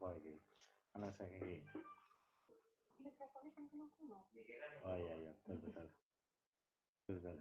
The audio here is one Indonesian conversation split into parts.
apa iki? Ana saiki. Oh iya iya, betul betul. Betul.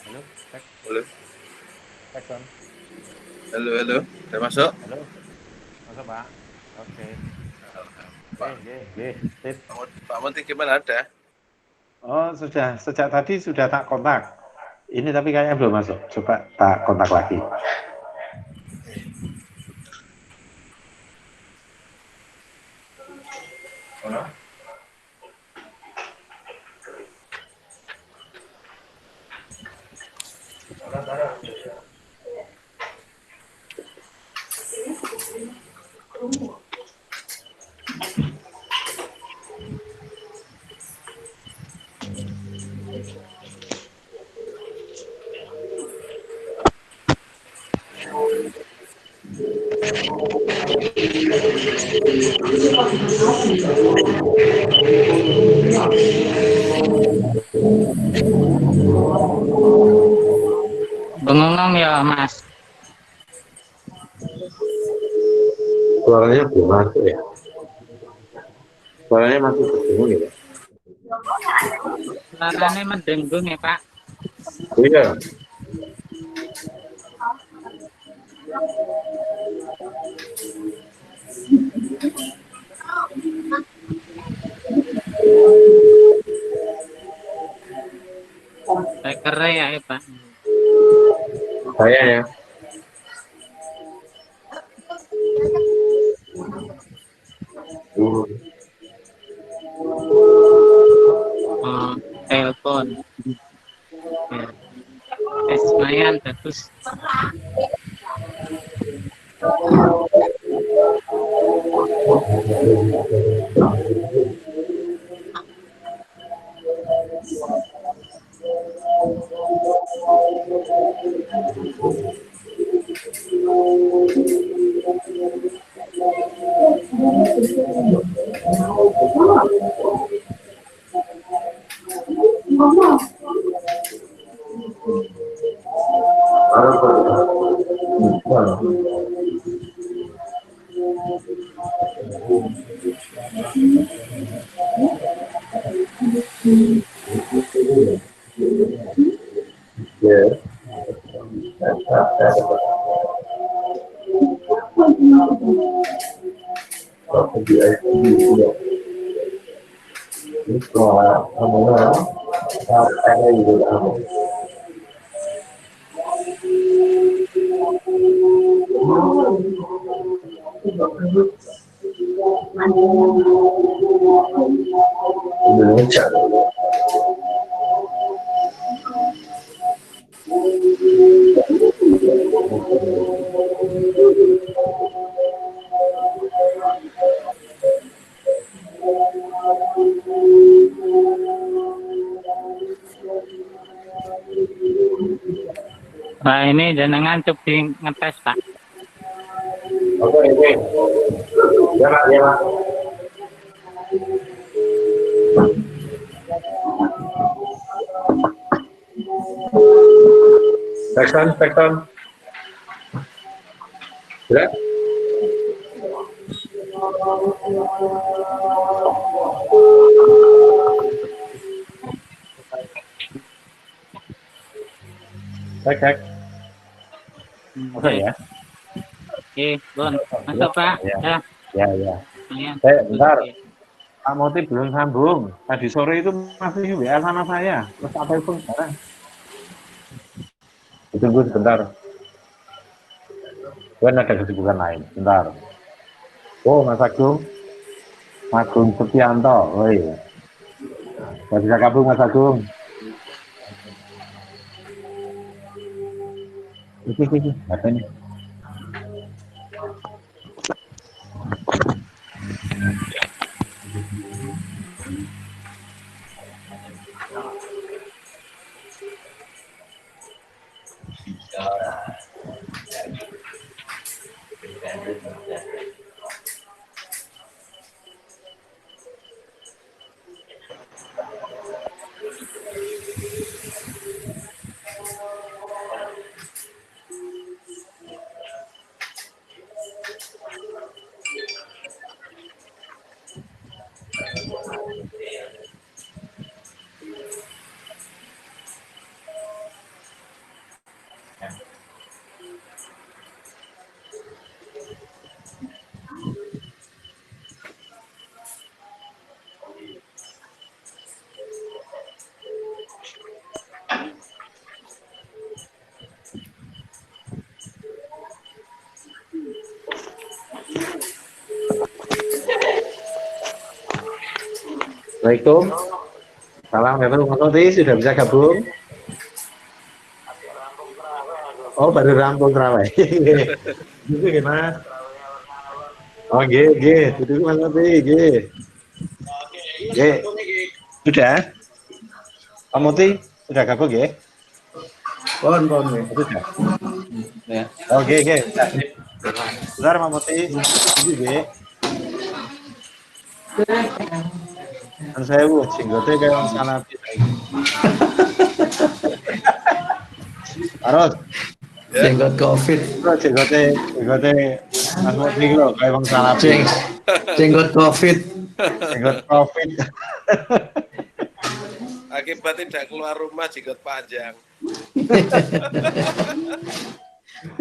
Halo, cek, Halo, cek Son. halo, udah masuk? Halo, masuk Pak. Oke. Pak, Sip. Pak Munti gimana ada? Oh, sudah. Sejak tadi sudah tak kontak. Ini tapi kayaknya belum masuk. Coba tak kontak lagi. Bengong ya Mas. Suaranya belum masuk ya. Suaranya masih tersinggung ya. Suaranya mendengung ya Pak. Iya. Kayak keren ya Pak. Saya ya. Oh, telepon. Ya. Lumayan bagus. Ya. Ini soal kamu ada juga. Indonesia. Wah, ini jenengan coba ngetes, Pak. Oke, oke. Ya, Pak, ya, Pak. Tekan. Ya. Cek. Oke ya. Oke, Bon. Masuk, Pak. Ya. Ya. Ya. Lumayan. Bentar. Pak Moti belum sambung. Tadi sore itu masih WA sama saya. Terus apa itu sekarang? Tunggu sebentar. Kan ada kesibukan lain. Bentar. Oh, Mas Agung. Agung Setianto. Oh iya. Gak bisa gabung, Mas Agung. Iki. Katanya. Assalamualaikum. Assalamualaikum. Mas Moti sudah bisa gabung? Oh, baru rampung terawih. Gitu gimana? Oh, G. Duduk Mas Moti, G. Sudah? Pak Moti sudah gabung ya? Pon. Sudah. Ya. Oh, G. Bentar Pak Moti. Ini G. Kan saya singgotnya kayak orang Salafi. Harus. Jenggot COVID. Singgotnya Mas Moti lo kayak orang Salafi. Jenggot COVID. Jenggot COVID. Akibat tidak keluar rumah jenggot panjang.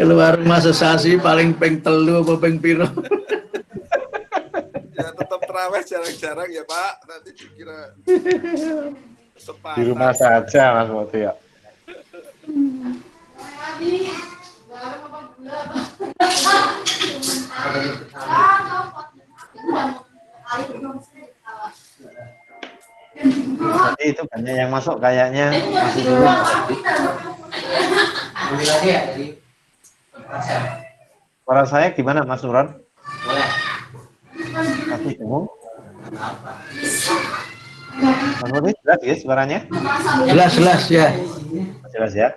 Keluar rumah sesasi paling peng telu apa peng piro. Ya tetap terawih jarang-jarang ya Pak. Nanti dikira sepatah. Di rumah saja Mas Moti ya. Tadi itu banyak yang masuk kayaknya masih dulu. Suara saya gimana Mas Nuran? Masih bingung? Mas Moti jelas ya suaranya? Jelas ya. Jelas ya?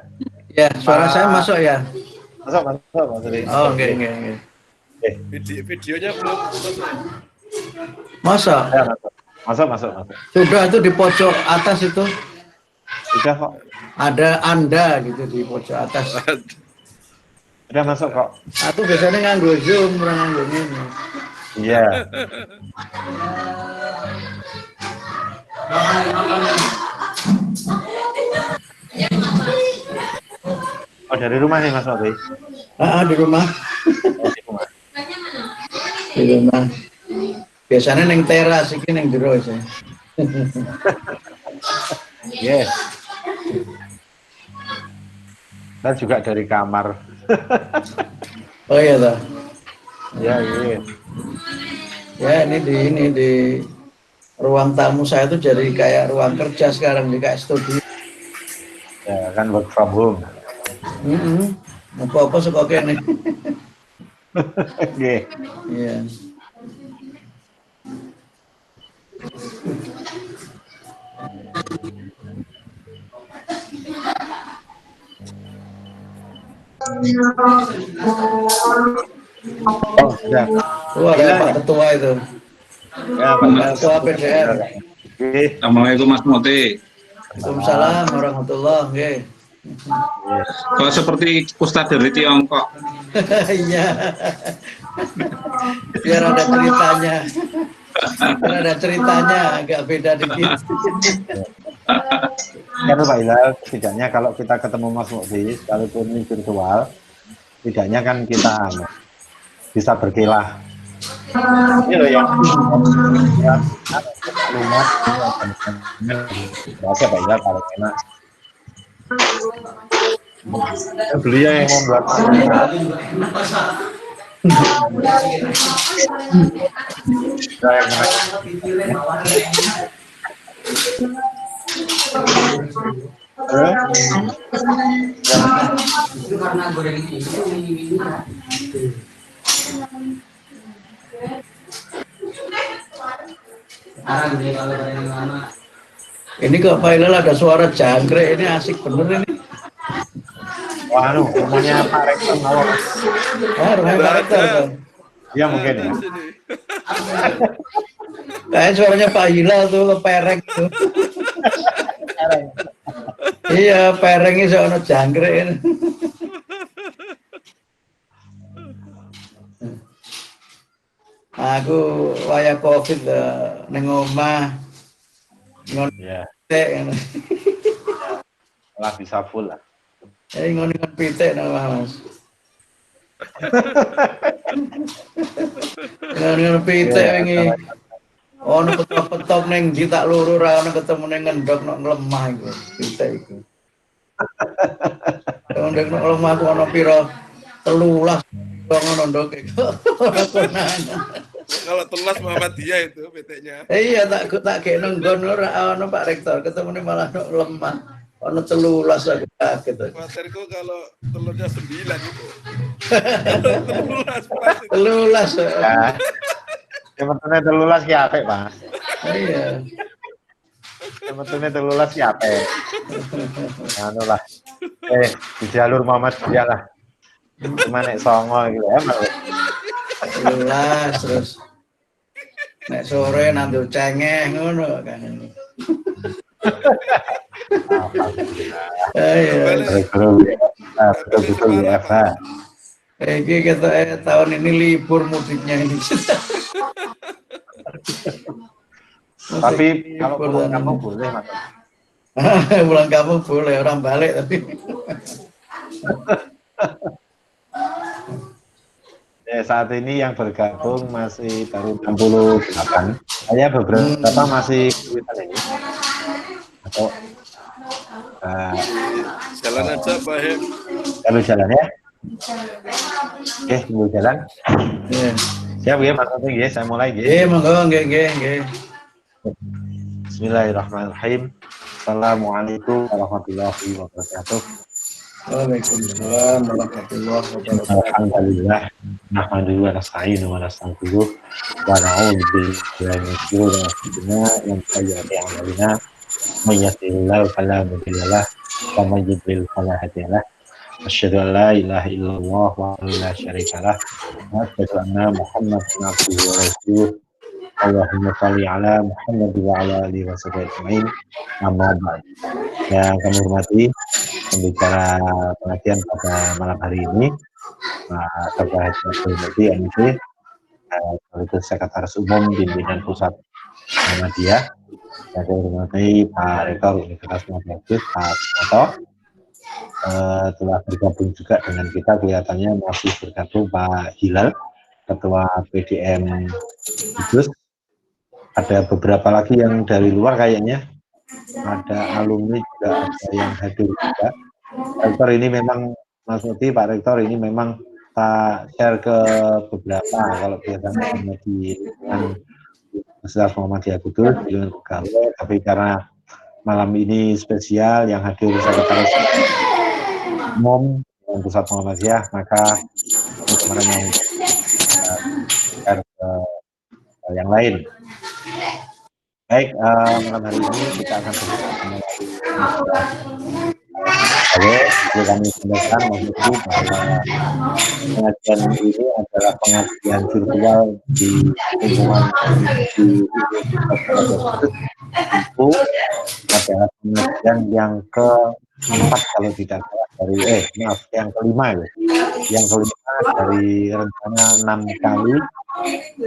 Ya, suara saya masuk ya. Masuk Mas Moti. Oh, oke. Videonya belum selesai. Masuk. Ya, masuk. Sudah itu di pojok atas itu. Sudah kok. Ada Anda gitu di pojok atas. Sudah masuk kok. Aku biasanya nganggo Zoom, orang nganggo ini. Iya. Oh, dari rumah nih Mas Moti? Di rumah. Di rumah. Biasanya neng teras, ini neng jero sih. Yes. Dan juga dari kamar. Oh iya toh. Ya, iya. Ya ini di ruang tamu saya itu jadi kayak ruang kerja sekarang, di kayak studio. Ya, kan work from home. Apa-apa suka kene. Oke. Iya. Oh, sudah. Oh, ada Pak Ketua itu. Ya, Pak. Ketua PDR. Oke. Assalamualaikum Mas Moti. Waalaikumsalam warahmatullahi wabarakatuh. Kok seperti Ustadz dari Tiongkok? Iya. Biar ada ceritanya. Biar ada ceritanya, agak beda dikit. Kan Pak Hilal, setidaknya kalau kita ketemu Mas Mukti, sekalipun ini virtual, setidaknya kan kita bisa berkilah. Ini loh yang maklumat biasa Pak Hilal kalau enak. Beliau yang membuat Ini kok Pak Hilal ada suara jangkrik, ini asik bener ini. waduh, rumahnya Pak Rektor Nawar. Rumahnya Pak Rektor tuh. Iya mungkin ya. Kayak suaranya Pak Hilal tuh, kepereng tuh. Iya, perengnya soalnya jangkrik ini. Aku waya Covid ning omah. Iya. Ngono. Lah bisa full lah. Ngono pitik nang Mas. Ngono pitik wingi. Ono petok-petok ning ndi tak loro ra ono ketemu ning ngendhok nok lemah iku. Pitik iku. Ndek nok lemah ku ono pira 13 ngono ndok iku. Kalau telas Muhammadiyah itu PT-nya. Iya tak kene nggon ora ono Pak Rektor, ketemune malah nok lemah. Ono 13 aku kaget. Materku kalau telurnya 9 itu. 13 pas. 13. Ya. Yang pentingnya telulas ki apik, Pak. Iya. Yang pentingnya telulas ki apik. Anu lah. Di jalur Muhammadiyah lah. Cuma nek songo gitu ya, Mas. 13 terus nek sore nandur cengeh ngono kan. Betul-betul ya, Pak. Iki kita tahun ini libur mudiknya ini. Tapi kalau pulang kampung boleh, Mas. Pulang kampung boleh, orang balik tapi. Ya, saat ini yang bergabung masih baru 68. Saya beberapa masih ini. Atau Jalan aja, Pak Hem. kalau jalan ya. Oke, tunggu jalan. Iya. Siap ya, Mas Oting ya, saya mulai ya. Monggo nggih. Bismillahirrahmanirrahim. Assalamualaikum warahmatullahi wabarakatuh. Waalaikumsalam warahmatullahi wabarakatuh. Alhamdulillah, nahmaduhu wa nasta'inuhu wa nastaghfiruh wa na'udzu billahi min shururi anfusina wa min sayyiati a'malina. May yahdihillahu fala mudilla lahu wa may yudlil fala hadiya lahu. Asyhadu an la ilaha illallah wa la syarika lah. Wa asyhadu anna Muhammadan abduhu wa rasuluh. Allahumma shalli ala Muhammad wa ala alihi wa sahbihi ajmain. Amma ba'd. Yang kami hormati pembicara pengajian pada malam hari ini, Pak Dr. Haji Abdul Mukti MIC, sekaligus Sekretaris Umum Pimpinan Pusat Muhammadiyah. Yang kami hormati Pak Rektor Universitas Muhammadiyah, Pak Soto. Telah bergabung juga dengan kita, kelihatannya masih bergabung Pak Hilal, Ketua PDM Kudus. Ada beberapa lagi yang dari luar kayaknya, ada alumni juga ada yang hadir juga. Rektor ini memang, Mas Mukti, Pak Rektor ini memang tak share ke beberapa. Kalau biasanya hanya di lingkungan Universitas Muhammadiyah Kudus, di lingkungan pegawai, tapi karena malam ini spesial yang hadir sekretaris umum dengan Pusat Muhammadiyah, maka kemarin mau share ke yang lain. Baik, malam hari ini kita akan bersama kami sampaikan bahwa pengajian ini adalah pengajian virtual di lingkungan di itu adalah pengajian yang keempat kalau tidak salah dari yang kelima ya, yang kelima dari rencana 6 kali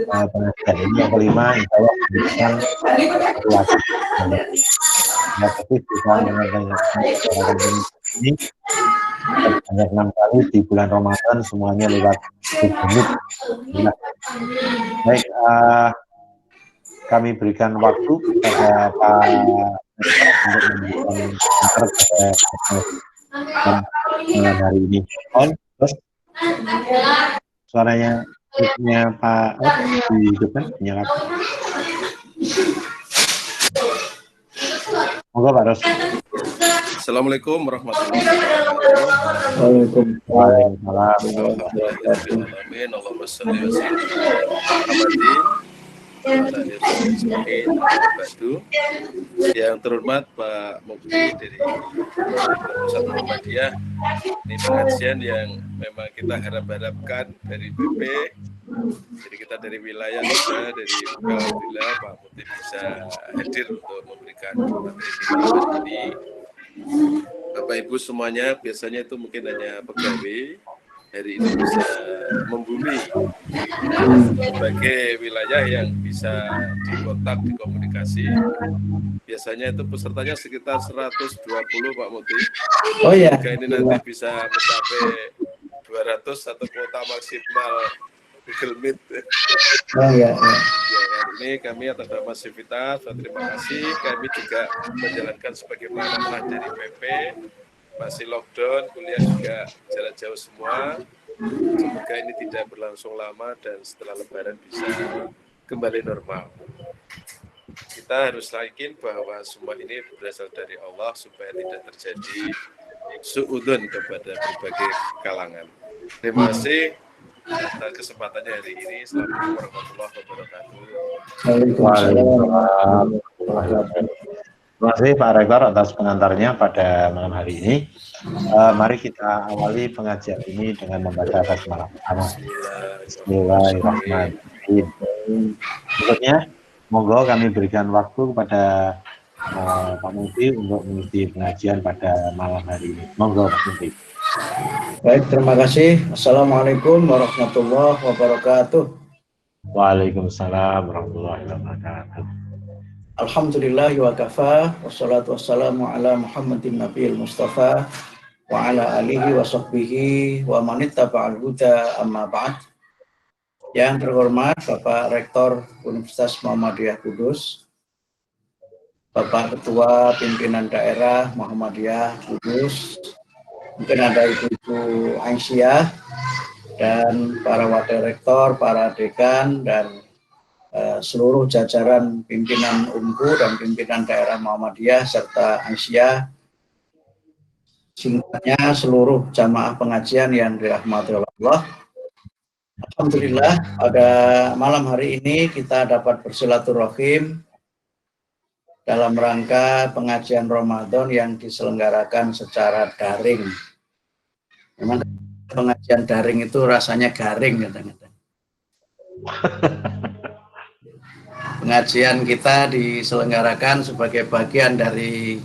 pengajian ini. Yang kelima insya Allah memberikan evaluasi. Ya, tapi kita dengan ini banyak 6 kali di bulan Ramadan, semuanya lewat menit. Nah, baik, kami berikan waktu kepada Pak untuk memberikan pada malam hari ini. Terus suaranya Pak di depan menyala. Monggo Pak Ros. Assalamualaikum warahmatullahi wabarakatuh. Waalaikumsalam. Allahumma sholli wa sallim ala Muhammadin. Yang terhormat Pak Mufti dari Pusat Muhammadiyah, ini pengajian yang memang kita harapkan dari BP. Jadi kita dari wilayah juga, dari alhamdulillah Pak Mufti bisa hadir untuk memberikan materi ini. Bapak Ibu semuanya, biasanya itu mungkin hanya pegawai, hari ini bisa membumi sebagai wilayah yang bisa dikontak, dikomunikasi. Biasanya itu pesertanya sekitar 120 Pak Mufti. Oh ya. Jika ini nanti bisa mencapai 200 atau kuota maksimal Google Meet. Oh ya. Ya, hari ini kami atas nama Sivitas, terima kasih. Kami juga menjalankan sebagaimana arahan dari PP, masih lockdown, kuliah juga jarak jauh semua. Semoga ini tidak berlangsung lama dan setelah Lebaran bisa kembali normal. Kita harus yakin bahwa semua ini berasal dari Allah supaya tidak terjadi suudun kepada berbagai kalangan. Terima kasih atas kesempatannya hari ini. Assalamualaikum warahmatullahi wabarakatuh. Terima kasih Pak Rektor atas pengantarnya pada malam hari ini. Mari kita awali pengajian ini dengan membaca basmalah pertama. Bismillahirrahmanirrahim. Berikutnya, monggo kami berikan waktu kepada Pak Mufti untuk mengisi pengajian pada malam hari ini. Monggo Pak Mufti. Baik, terima kasih. Assalamualaikum warahmatullahi wabarakatuh. Waalaikumsalam warahmatullahi wabarakatuh. Alhamdulillah wa kafa, wassalatu wassalamu ala Muhammadin Nabiyil Mustafa wa ala alihi wa sahbihi wa manittaba'al huda amma ba'd. Yang terhormat Bapak Rektor Universitas Muhammadiyah Kudus, Bapak Ketua Pimpinan Daerah Muhammadiyah Kudus, mungkin ada Ibu-Ibu Aisyah, dan para wakil rektor, para dekan, dan seluruh jajaran pimpinan UMKU dan pimpinan daerah Muhammadiyah serta Aisyah, singkatnya seluruh jamaah pengajian yang dirahmati Allah. Alhamdulillah pada malam hari ini kita dapat bersilaturahim dalam rangka pengajian Ramadan yang diselenggarakan secara daring. Memang pengajian daring itu rasanya garing kadang-kadang. Pengajian kita diselenggarakan sebagai bagian dari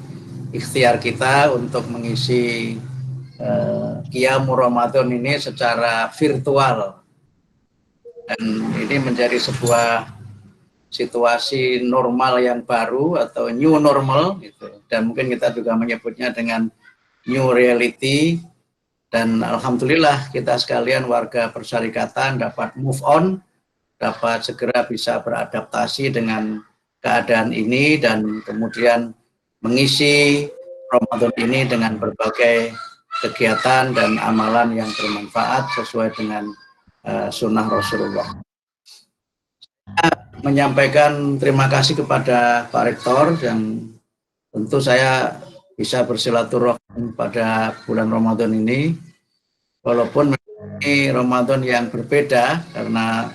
ikhtiar kita untuk mengisi Qiyamul Ramadan ini secara virtual, dan ini menjadi sebuah situasi normal yang baru atau new normal gitu. Dan mungkin kita juga menyebutnya dengan new reality, dan alhamdulillah kita sekalian warga persyarikatan dapat move on, dapat segera bisa beradaptasi dengan keadaan ini dan kemudian mengisi Ramadan ini dengan berbagai kegiatan dan amalan yang bermanfaat sesuai dengan sunnah Rasulullah. Menyampaikan terima kasih kepada Pak Rektor yang tentu saya bisa bersilaturahmi pada bulan Ramadan ini, walaupun ini Ramadan yang berbeda karena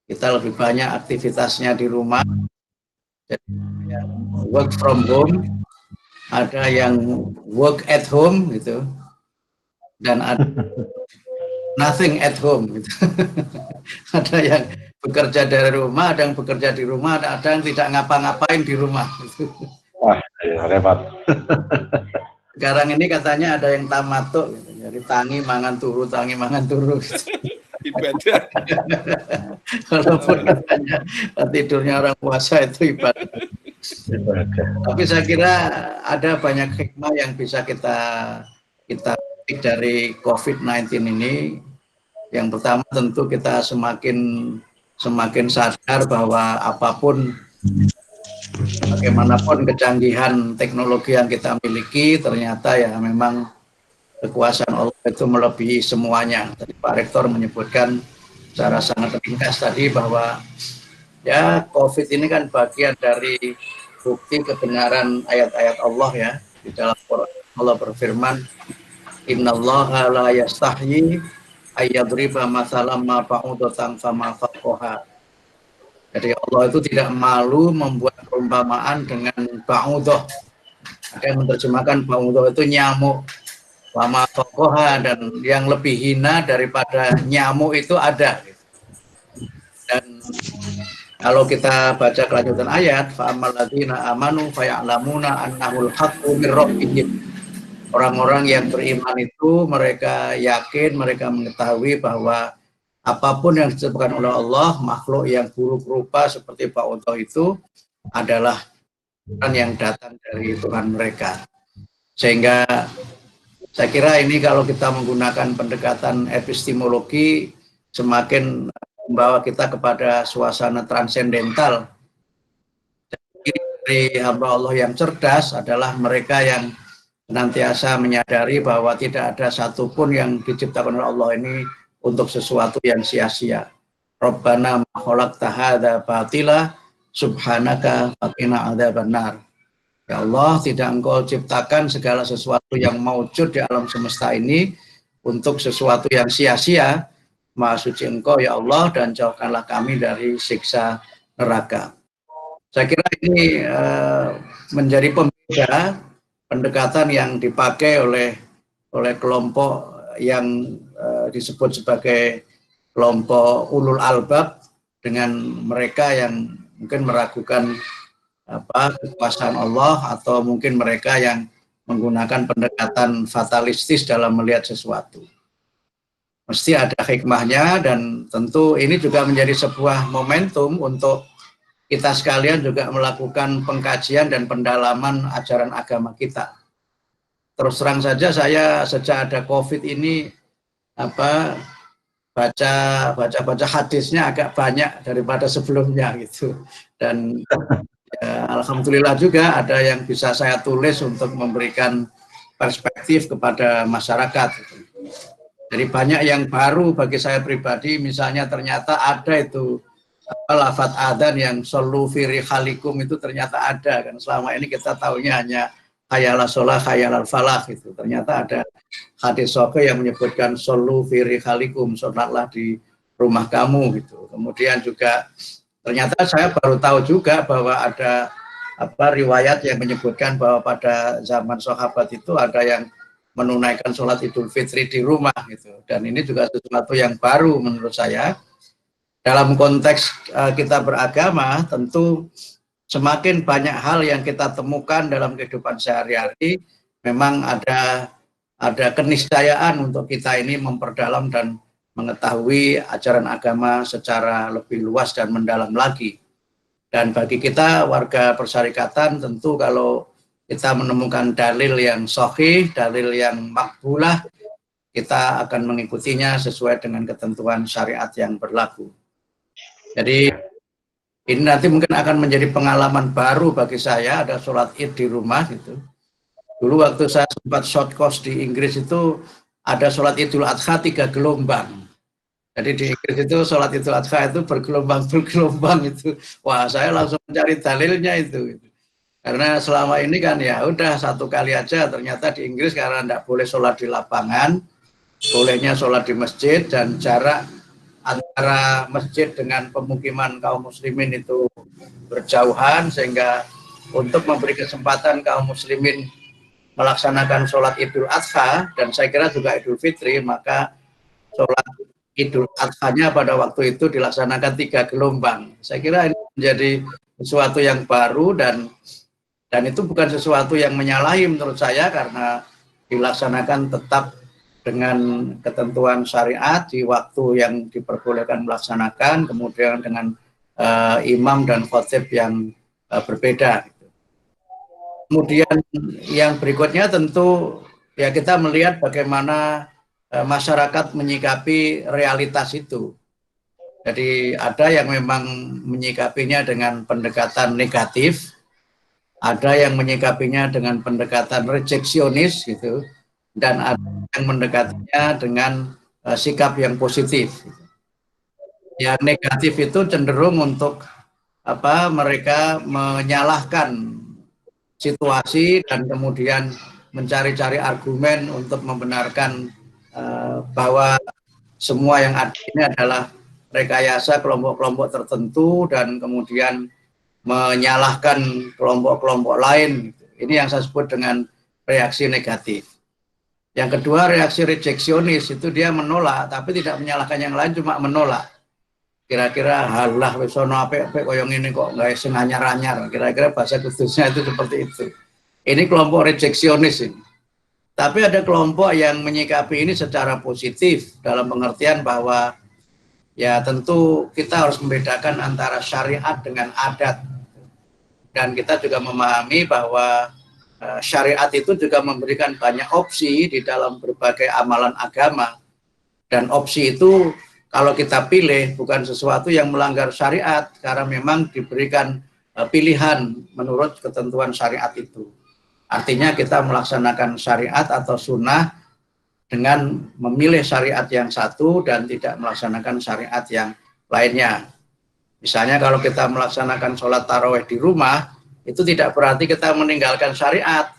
kita lebih banyak aktivitasnya di rumah, jadi work from home, ada yang work at home gitu, dan ada nothing at home gitu. Ada yang bekerja dari rumah, ada yang bekerja di rumah, ada yang tidak ngapa-ngapain di rumah gitu. Wah, ya, repot. Sekarang ini katanya ada yang tamatuk gitu. Jadi tangi mangan turu gitu. Ibadah. Walaupun katanya tidurnya orang puasa itu ibadah. Tapi saya kira ada banyak hikmah yang bisa kita petik dari COVID-19 ini. Yang pertama tentu kita semakin sadar bahwa apapun, bagaimanapun kecanggihan teknologi yang kita miliki, ternyata ya memang kekuasaan Allah itu melebihi semuanya. Tadi Pak Rektor menyebutkan secara sangat ringkas tadi bahwa ya COVID ini kan bagian dari bukti kebenaran ayat-ayat Allah ya. Di dalam Quran Allah berfirman, Innallaha la yastahyi ayyadriba masalam ma ba'udatan fama faqoha. Jadi Allah itu tidak malu membuat perumpamaan dengan ba'udah. Ada yang menerjemahkan ba'udah itu nyamuk. Fama faqoha, dan yang lebih hina daripada nyamuk itu ada. Dan kalau kita baca kelanjutan ayat, fa'amal ladzina amanu faya'lamuna annahul haqqu mir rabbihim. Orang-orang yang beriman itu mereka yakin, mereka mengetahui bahwa apapun yang disebutkan oleh Allah, makhluk yang buruk rupa seperti Pak Unto itu adalah yang datang dari Tuhan mereka. Sehingga saya kira ini kalau kita menggunakan pendekatan epistemologi semakin membawa kita kepada suasana transendental. Jadi dari hamba Allah yang cerdas adalah mereka yang senantiasa menyadari bahwa tidak ada satupun yang diciptakan oleh Allah ini untuk sesuatu yang sia-sia. Rabbana ma khalaqta hadza batila subhanaka faqina adzabannar. Ya Allah, tidak Engkau ciptakan segala sesuatu yang maujud di alam semesta ini untuk sesuatu yang sia-sia. Maha suci Engkau ya Allah, dan jauhkanlah kami dari siksa neraka. Saya kira ini menjadi pembeda pendekatan yang dipakai oleh kelompok yang disebut sebagai kelompok ulul albab dengan mereka yang mungkin meragukan kekuasaan Allah, atau mungkin mereka yang menggunakan pendekatan fatalistis dalam melihat sesuatu. Mesti ada hikmahnya, dan tentu ini juga menjadi sebuah momentum untuk kita sekalian juga melakukan pengkajian dan pendalaman ajaran agama kita. Terus terang saja saya sejak ada COVID ini baca hadisnya agak banyak daripada sebelumnya gitu. Dan ya, alhamdulillah juga ada yang bisa saya tulis untuk memberikan perspektif kepada masyarakat. Jadi banyak yang baru bagi saya pribadi, misalnya ternyata ada itu lafaz adzan yang sallu fi rihalikum itu ternyata ada kan. Selama ini kita tahunya hanya khayala sholah, khayalal falah gitu. Ternyata ada hadis sahih yang menyebutkan sallu fi rihalikum, sholatlah di rumah kamu gitu. Kemudian juga ternyata saya baru tahu juga bahwa ada riwayat yang menyebutkan bahwa pada zaman sahabat itu ada yang menunaikan sholat Idul Fitri di rumah gitu. Dan ini juga sesuatu yang baru menurut saya. Dalam konteks kita beragama, tentu semakin banyak hal yang kita temukan dalam kehidupan sehari-hari, memang ada keniscayaan untuk kita ini memperdalam dan mengetahui ajaran agama secara lebih luas dan mendalam lagi. Dan bagi kita warga persyarikatan, tentu kalau kita menemukan dalil yang sahih, dalil yang makbulah, kita akan mengikutinya sesuai dengan ketentuan syariat yang berlaku. Jadi ini nanti mungkin akan menjadi pengalaman baru bagi saya, ada sholat id di rumah gitu. Dulu waktu saya sempat short course di Inggris itu ada sholat Idul Adha 3 gelombang. Jadi di Inggris itu sholat Idul Adha itu bergelombang itu. Wah, saya langsung mencari dalilnya itu. Karena selama ini kan ya udah satu kali aja, ternyata di Inggris karena tidak boleh sholat di lapangan, bolehnya sholat di masjid, dan jarak antara masjid dengan pemukiman kaum muslimin itu berjauhan, sehingga untuk memberi kesempatan kaum muslimin melaksanakan sholat Idul Adha, dan saya kira juga Idul Fitri, maka sholat Idul Adha-nya pada waktu itu dilaksanakan 3 gelombang. Saya kira ini menjadi sesuatu yang baru, dan itu bukan sesuatu yang menyalahi menurut saya, karena dilaksanakan tetap dengan ketentuan syariat di waktu yang diperbolehkan melaksanakan, kemudian dengan imam dan khotib yang berbeda. Kemudian yang berikutnya tentu ya kita melihat bagaimana masyarakat menyikapi realitas itu. Jadi ada yang memang menyikapinya dengan pendekatan negatif, ada yang menyikapinya dengan pendekatan rejeksionis gitu, dan ada yang mendekatinya dengan sikap yang positif. Yang negatif itu cenderung untuk mereka menyalahkan situasi dan kemudian mencari-cari argumen untuk membenarkan bahwa semua yang ada ini adalah rekayasa kelompok-kelompok tertentu, dan kemudian menyalahkan kelompok-kelompok lain. Ini yang saya sebut dengan reaksi negatif. Yang kedua, reaksi rejeksionis, itu dia menolak tapi tidak menyalahkan yang lain, cuma menolak. Kira-kira halah wis ono apik-apik koyo ngene kok gawe sing anyar-anyar. Kira-kira bahasa khususnya itu seperti itu. Ini kelompok rejeksionis ini. Tapi ada kelompok yang menyikapi ini secara positif dalam pengertian bahwa ya tentu kita harus membedakan antara syariat dengan adat. Dan kita juga memahami bahwa syariat itu juga memberikan banyak opsi di dalam berbagai amalan agama. Dan opsi itu kalau kita pilih bukan sesuatu yang melanggar syariat, karena memang diberikan pilihan menurut ketentuan syariat itu. Artinya kita melaksanakan syariat atau sunnah dengan memilih syariat yang satu dan tidak melaksanakan syariat yang lainnya. Misalnya kalau kita melaksanakan sholat tarawih di rumah, itu tidak berarti kita meninggalkan syariat.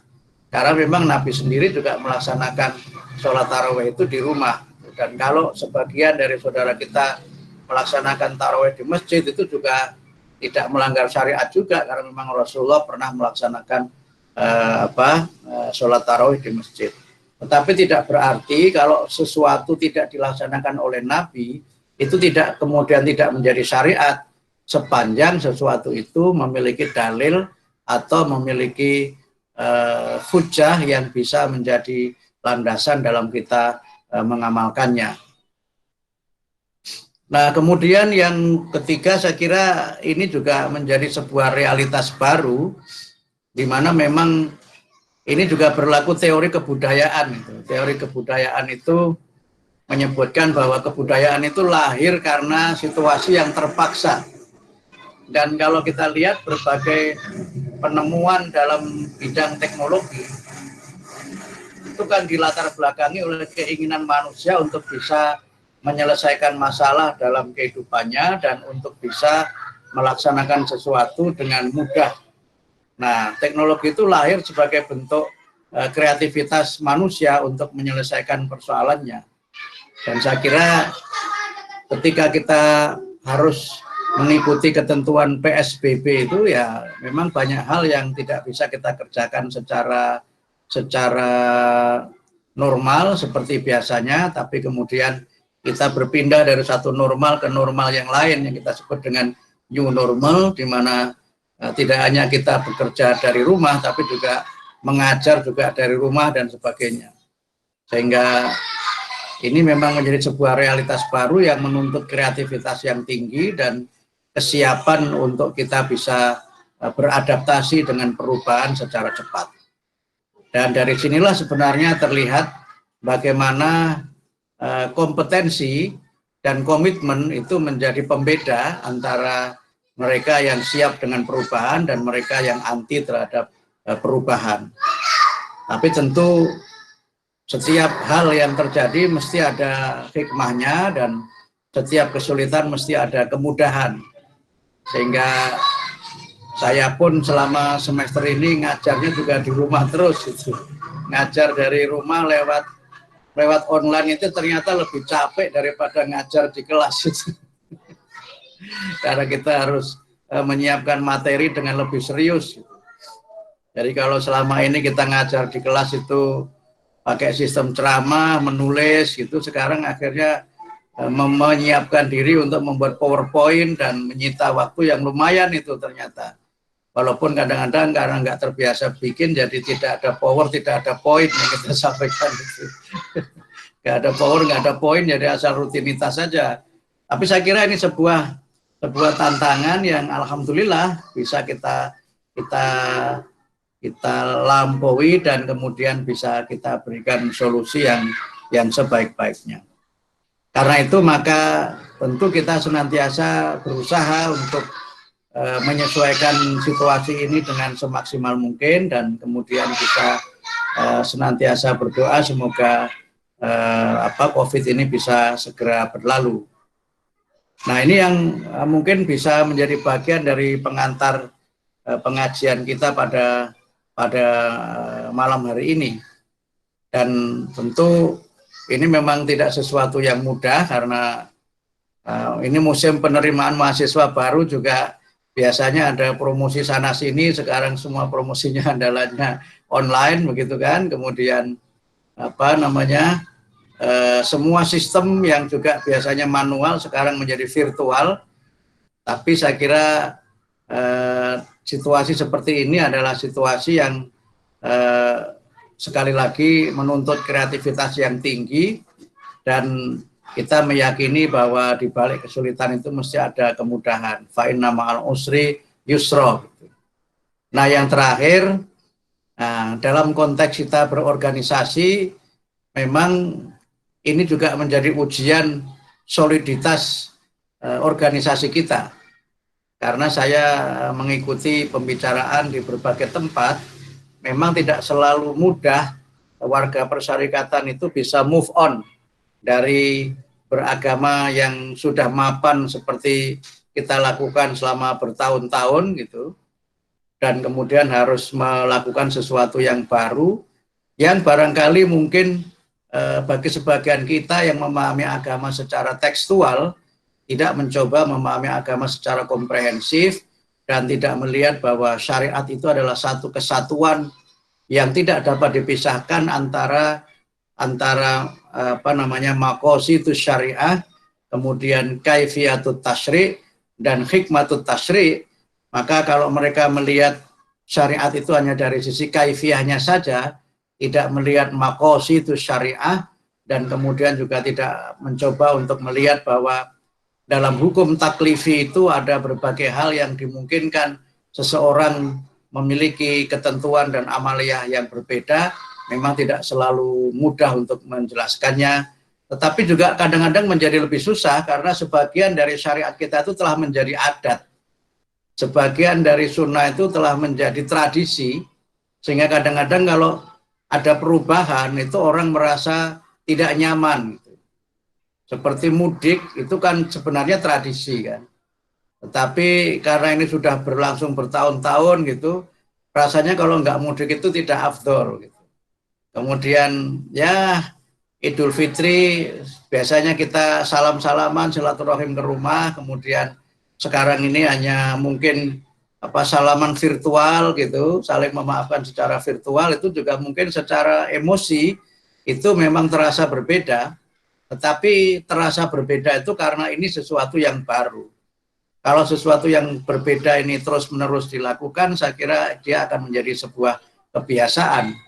Karena memang Nabi sendiri juga melaksanakan sholat tarawih itu di rumah. Dan kalau sebagian dari saudara kita melaksanakan tarawih di masjid, itu juga tidak melanggar syariat juga, karena memang Rasulullah pernah melaksanakan sholat tarawih di masjid. Tetapi tidak berarti kalau sesuatu tidak dilaksanakan oleh Nabi, itu tidak kemudian tidak menjadi syariat, sepanjang sesuatu itu memiliki dalil atau memiliki hujah yang bisa menjadi landasan dalam kita mengamalkannya. Nah, kemudian yang ketiga, saya kira ini juga menjadi sebuah realitas baru, di mana memang ini juga berlaku teori kebudayaan. Teori kebudayaan itu menyebutkan bahwa kebudayaan itu lahir karena situasi yang terpaksa. Dan kalau kita lihat berbagai penemuan dalam bidang teknologi, itu kan dilatar belakangi oleh keinginan manusia untuk bisa menyelesaikan masalah dalam kehidupannya dan untuk bisa melaksanakan sesuatu dengan mudah. Nah, teknologi itu lahir sebagai bentuk kreativitas manusia untuk menyelesaikan persoalannya. Dan saya kira ketika kita harus mengikuti ketentuan PSBB itu ya memang banyak hal yang tidak bisa kita kerjakan secara normal seperti biasanya, tapi kemudian kita berpindah dari satu normal ke normal yang lain yang kita sebut dengan new normal, di mana tidak hanya kita bekerja dari rumah, tapi juga mengajar juga dari rumah dan sebagainya. Sehingga ini memang menjadi sebuah realitas baru yang menuntut kreativitas yang tinggi dan kesiapan untuk kita bisa beradaptasi dengan perubahan secara cepat. Dan dari sinilah sebenarnya terlihat bagaimana kompetensi dan komitmen itu menjadi pembeda antara mereka yang siap dengan perubahan dan mereka yang anti terhadap perubahan. Tapi tentu setiap hal yang terjadi mesti ada hikmahnya dan setiap kesulitan mesti ada kemudahan. Sehingga saya pun selama semester ini ngajarnya juga di rumah terus gitu. Ngajar dari rumah lewat online itu ternyata lebih capek daripada ngajar di kelas itu. Karena kita harus menyiapkan materi dengan lebih serius. Jadi kalau selama ini kita ngajar di kelas itu pakai sistem ceramah, menulis gitu, sekarang akhirnya menyiapkan diri untuk membuat PowerPoint dan menyita waktu yang lumayan itu ternyata. Walaupun kadang-kadang karena nggak terbiasa bikin, jadi tidak ada power, tidak ada poin yang kita sampaikan gitu. Nggak ada power, nggak ada poin, jadi asal rutinitas saja. Tapi saya kira ini sebuah tantangan yang alhamdulillah bisa kita lampaui dan kemudian bisa kita berikan solusi yang sebaik-baiknya. Karena itu maka tentu kita senantiasa berusaha untuk menyesuaikan situasi ini dengan semaksimal mungkin dan kemudian kita senantiasa berdoa semoga COVID ini bisa segera berlalu. Nah, ini yang mungkin bisa menjadi bagian dari pengantar pengajian kita pada malam hari ini. Dan tentu ini memang tidak sesuatu yang mudah karena ini musim penerimaan mahasiswa baru juga biasanya ada promosi sana sini, sekarang semua promosinya andalanya online begitu kan. Kemudian semua sistem yang juga biasanya manual sekarang menjadi virtual. Tapi saya kira situasi seperti ini adalah situasi yang sekali lagi menuntut kreativitas yang tinggi dan kita meyakini bahwa di balik kesulitan itu mesti ada kemudahan. Fa inna ma'al usri yusra. Nah, yang terakhir, dalam konteks kita berorganisasi, memang ini juga menjadi ujian soliditas organisasi kita. Karena saya mengikuti pembicaraan di berbagai tempat, memang tidak selalu mudah warga persyarikatan itu bisa move on dari beragama yang sudah mapan seperti kita lakukan selama bertahun-tahun gitu, dan kemudian harus melakukan sesuatu yang baru, yang barangkali mungkin bagi sebagian kita yang memahami agama secara tekstual, tidak mencoba memahami agama secara komprehensif, dan tidak melihat bahwa syariat itu adalah satu kesatuan yang tidak dapat dipisahkan antara maqasidus syariah, kemudian kaifiyatut tasyri' dan hikmatut tasyri'. Maka kalau mereka melihat syariat itu hanya dari sisi kaifiyahnya saja, tidak melihat maqasidus syariah, dan kemudian juga tidak mencoba untuk melihat bahwa dalam hukum taklifi itu ada berbagai hal yang dimungkinkan seseorang memiliki ketentuan dan amaliyah yang berbeda. Memang tidak selalu mudah untuk menjelaskannya, tetapi juga kadang-kadang menjadi lebih susah karena sebagian dari syariat kita itu telah menjadi adat. Sebagian dari sunnah itu telah menjadi tradisi, sehingga kadang-kadang kalau ada perubahan itu orang merasa tidak nyaman. Seperti mudik itu kan sebenarnya tradisi kan. Tetapi karena ini sudah berlangsung bertahun-tahun gitu, rasanya kalau nggak mudik itu tidak afdol gitu. Kemudian ya Idul Fitri biasanya kita salam-salaman, silaturahim ke rumah, kemudian sekarang ini hanya mungkin salaman virtual gitu, saling memaafkan secara virtual, itu juga mungkin secara emosi itu memang terasa berbeda, tetapi terasa berbeda itu karena ini sesuatu yang baru. Kalau sesuatu yang berbeda ini terus-menerus dilakukan, saya kira dia akan menjadi sebuah kebiasaan.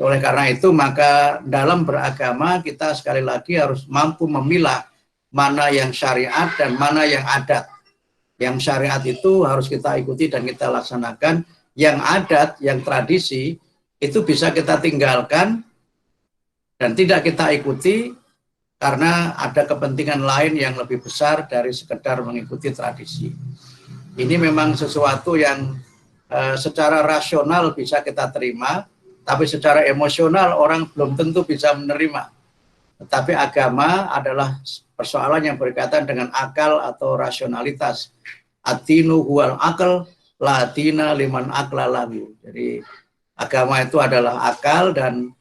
Oleh karena itu, maka dalam beragama kita sekali lagi harus mampu memilah mana yang syariat dan mana yang adat. Yang syariat itu harus kita ikuti dan kita laksanakan. Yang adat, yang tradisi, itu bisa kita tinggalkan dan tidak kita ikuti karena ada kepentingan lain yang lebih besar dari sekedar mengikuti tradisi. Ini memang sesuatu yang secara rasional bisa kita terima, tapi secara emosional orang belum tentu bisa menerima. Tetapi agama adalah persoalan yang berkaitan dengan akal atau rasionalitas. Atinu huwal akal, la dina liman akla lahu. Jadi agama itu adalah akal dan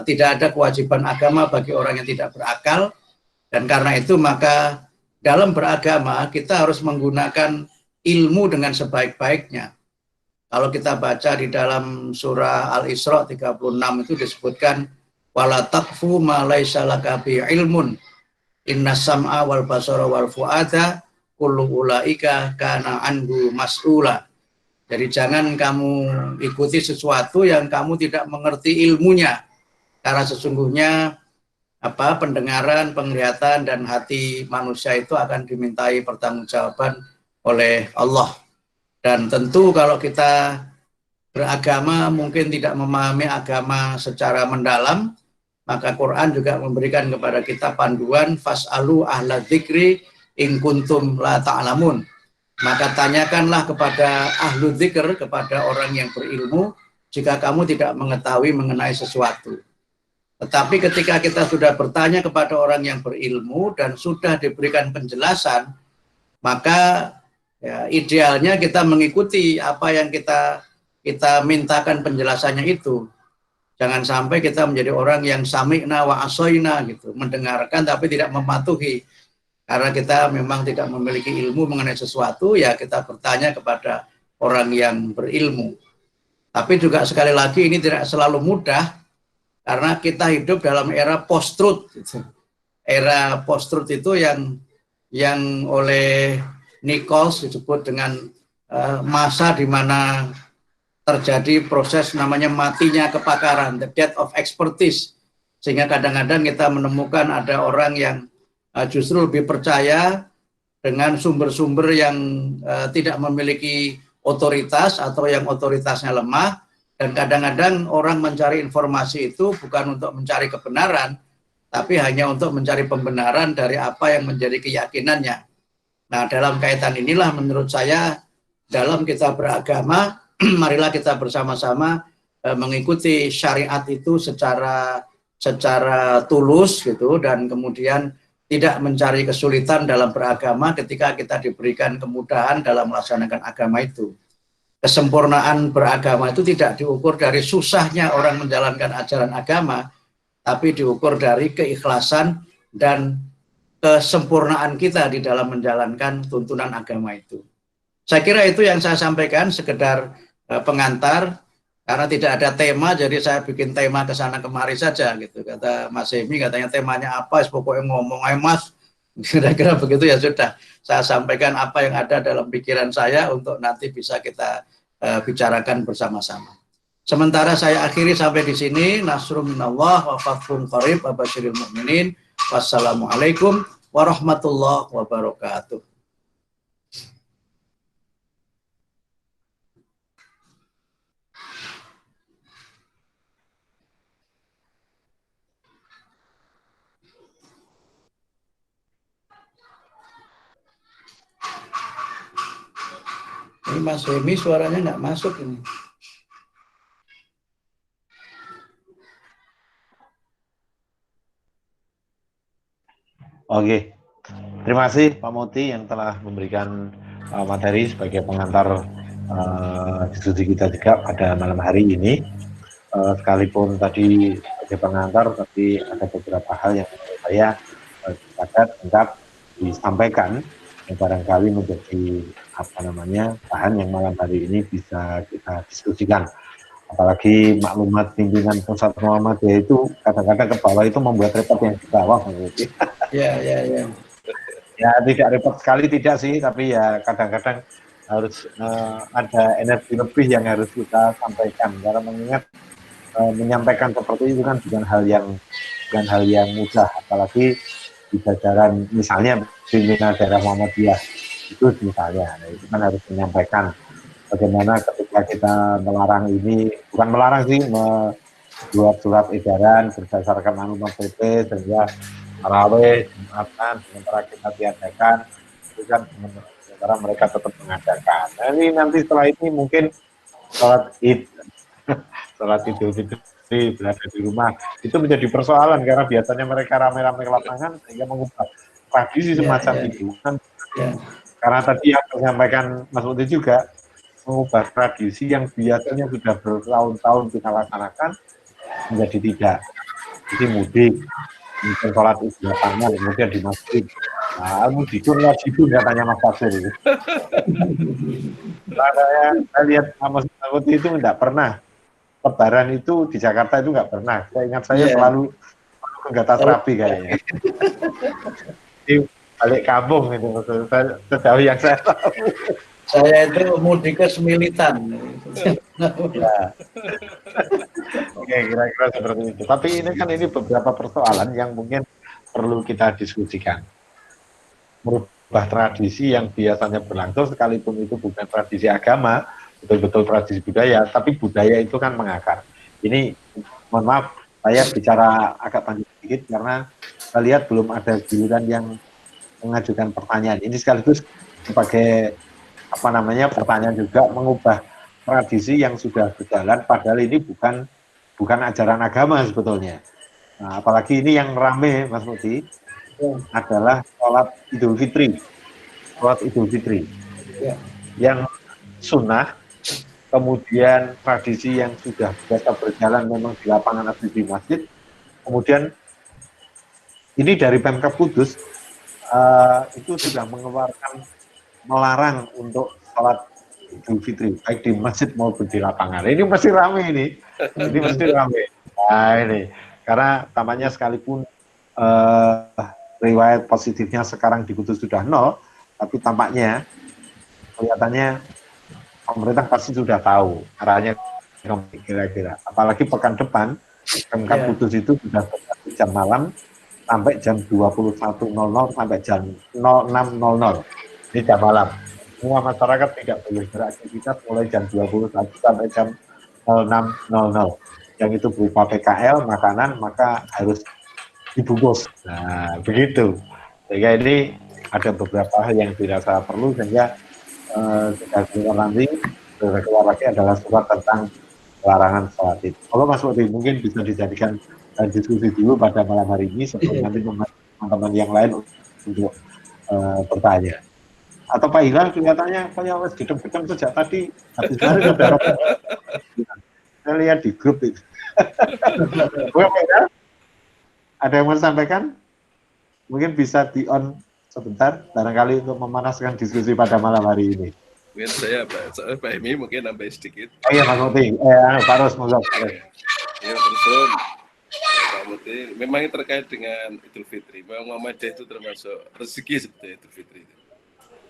tidak ada kewajiban agama bagi orang yang tidak berakal. Dan karena itu maka dalam beragama kita harus menggunakan ilmu dengan sebaik-baiknya. Kalau kita baca di dalam surah Al-Isra 36 itu disebutkan wala taqfu ma laisa laka bi ilmun innas sam'a wal basara wal fuada kullu ulaika kana anhu mas'ula. Jadi jangan kamu ikuti sesuatu yang kamu tidak mengerti ilmunya. Karena sesungguhnya pendengaran, penglihatan dan hati manusia itu akan dimintai pertanggungjawaban oleh Allah. Dan tentu kalau kita beragama mungkin tidak memahami agama secara mendalam, maka Quran juga memberikan kepada kita panduan fas'alu ahla dzikri in kuntum la ta'lamun. Maka tanyakanlah kepada ahlu dzikr, kepada orang yang berilmu jika kamu tidak mengetahui mengenai sesuatu. Tetapi ketika kita sudah bertanya kepada orang yang berilmu dan sudah diberikan penjelasan, maka ya, idealnya kita mengikuti apa yang kita mintakan penjelasannya itu. Jangan sampai kita menjadi orang yang sami'na wa asoina gitu, mendengarkan tapi tidak mematuhi. Karena kita memang tidak memiliki ilmu mengenai sesuatu, ya kita bertanya kepada orang yang berilmu. Tapi juga sekali lagi ini tidak selalu mudah, karena kita hidup dalam era post-truth. Era post-truth itu yang oleh Nichols disebut dengan masa di mana terjadi proses namanya matinya kepakaran, the death of expertise. Sehingga kadang-kadang kita menemukan ada orang yang justru lebih percaya dengan sumber-sumber yang tidak memiliki otoritas atau yang otoritasnya lemah. Dan kadang-kadang orang mencari informasi itu bukan untuk mencari kebenaran, tapi hanya untuk mencari pembenaran dari apa yang menjadi keyakinannya. Nah, dalam kaitan inilah menurut saya dalam kita beragama, marilah kita bersama-sama mengikuti syariat itu secara tulus gitu, dan kemudian tidak mencari kesulitan dalam beragama ketika kita diberikan kemudahan dalam melaksanakan agama itu. Kesempurnaan beragama itu tidak diukur dari susahnya orang menjalankan ajaran agama, tapi diukur dari keikhlasan dan kesempurnaan kita di dalam menjalankan tuntunan agama itu. Saya kira itu yang saya sampaikan, sekedar pengantar, karena tidak ada tema, jadi saya bikin tema ke sana kemari saja gitu. Kata Mas Hemi, katanya temanya apa, pokoknya ngomong aja Mas. Kira-kira begitu, ya sudah. Saya sampaikan apa yang ada dalam pikiran saya untuk nanti bisa kita bicarakan bersama-sama. Sementara saya akhiri sampai di sini. Nasrun minallah wa fathun qarib wa basyiril mu'minin. Wassalamualaikum warahmatullahi wabarakatuh. Ini Mas Hemi suaranya nggak masuk ini. Oke, terima kasih Pak Moti yang telah memberikan materi sebagai pengantar diskusi kita juga pada malam hari ini. Sekalipun tadi sebagai pengantar, tapi ada beberapa hal yang saya sepakat untuk disampaikan yang barangkali menjadi bahan yang malam hari ini bisa kita diskusikan. Apalagi maklumat pimpinan pusat Muhammadiyah itu kadang-kadang ke bawah itu membuat repot yang di bawah. Ya. Ya tidak repot sekali tidak sih, tapi ya kadang-kadang harus ada energi lebih yang harus kita sampaikan, karena mengingat menyampaikan seperti itu kan bukan hal yang mudah, apalagi di jajaran misalnya pimpinan daerah Muhammadiyah itu misalnya, itu kan harus menyampaikan bagaimana ketika kita melarang ini, bukan melarang sih, membuat surat edaran berdasarkan maklumat PP sehingga tarawih, Jumatan, sementara kita tiadakan, itu kan sementara mereka tetap mengadakan. Nah, ini nanti setelah ini mungkin sholat Id sholat Idul Fitri berada di rumah. Itu menjadi persoalan karena biasanya mereka rame-rame ke lapangan sehingga mengubah tradisi semacam itu. Kan, karena tadi yang disampaikan Mas Muti juga, mengubah tradisi yang biasanya sudah bertahun-tahun kita laksanakan menjadi tidak. Jadi mudik, kemudian sholat di lapangan, kemudian di masjid. Nah, mudikun wajibun katanya Mas Tafsir itu. Saya lihat Mas Muti itu tidak pernah. Lebaran itu di Jakarta itu nggak pernah. Saya ingat saya selalu kegiatan terapi kayaknya. Di balik kampung itu, sejauh yang saya tahu. Saya itu mudik ke Semilitan. Ya. Oke, kira-kira seperti itu. Tapi ini beberapa persoalan yang mungkin perlu kita diskusikan. Merubah tradisi yang biasanya berlangsung sekalipun itu bukan tradisi agama, betul-betul tradisi budaya, tapi budaya itu kan mengakar. Ini, mohon maaf, saya bicara agak panjang sedikit karena saya lihat belum ada giliran yang mengajukan pertanyaan. Ini sekaligus sebagai pertanyaan juga mengubah tradisi yang sudah berjalan, padahal ini bukan ajaran agama sebetulnya. Nah, apalagi ini yang rame, Mas Muti, adalah sholat Idul Fitri. Sholat Idul Fitri. Yang sunnah, kemudian tradisi yang sudah biasa berjalan memang di lapangan atau di masjid, kemudian ini dari Pemkab Kudus, itu sudah melarang untuk sholat Idul Fitri, baik di masjid maupun di lapangan. Ini masih ramai ini masih ramai. Nah ini, karena tampaknya sekalipun riwayat positifnya sekarang di Kudus sudah 0, tapi tampaknya kelihatannya pemerintah pasti sudah tahu arahnya kira-kira. Apalagi pekan depan, Pemkab Kudus itu sudah jam malam sampai jam 21.00 sampai jam 06.00. Ini jam malam. Semua masyarakat tidak boleh beraktivitas mulai jam 21 sampai jam 06.00. Yang itu berupa PKL, makanan, maka harus dibungkus. Nah, begitu. Sehingga ini ada beberapa hal yang dirasa perlu, sehingga kita nanti keluar lagi adalah surat tentang larangan sholat Id. Kalau Mas Wadi mungkin bisa dijadikan diskusi dulu pada malam hari ini sebelum nanti teman-teman yang lain untuk bertanya. Atau Pak Hilal kelihatannya kayak gedem-gedem sejak tadi, habis hari sudah saya lihat di grup itu. Ada yang mau sampaikan? Mungkin bisa di-on sebentar, barangkali untuk memanaskan diskusi pada malam hari ini. Mungkin saya, Pak Emi mungkin nambah sedikit. Oh iya, Mas Muti. Pak Ros, monggo. Ya, Pak Muti. Memang terkait dengan Idul Fitri. Memang Muhammadiyah itu termasuk rezeki sebetulnya Idul Fitri itu.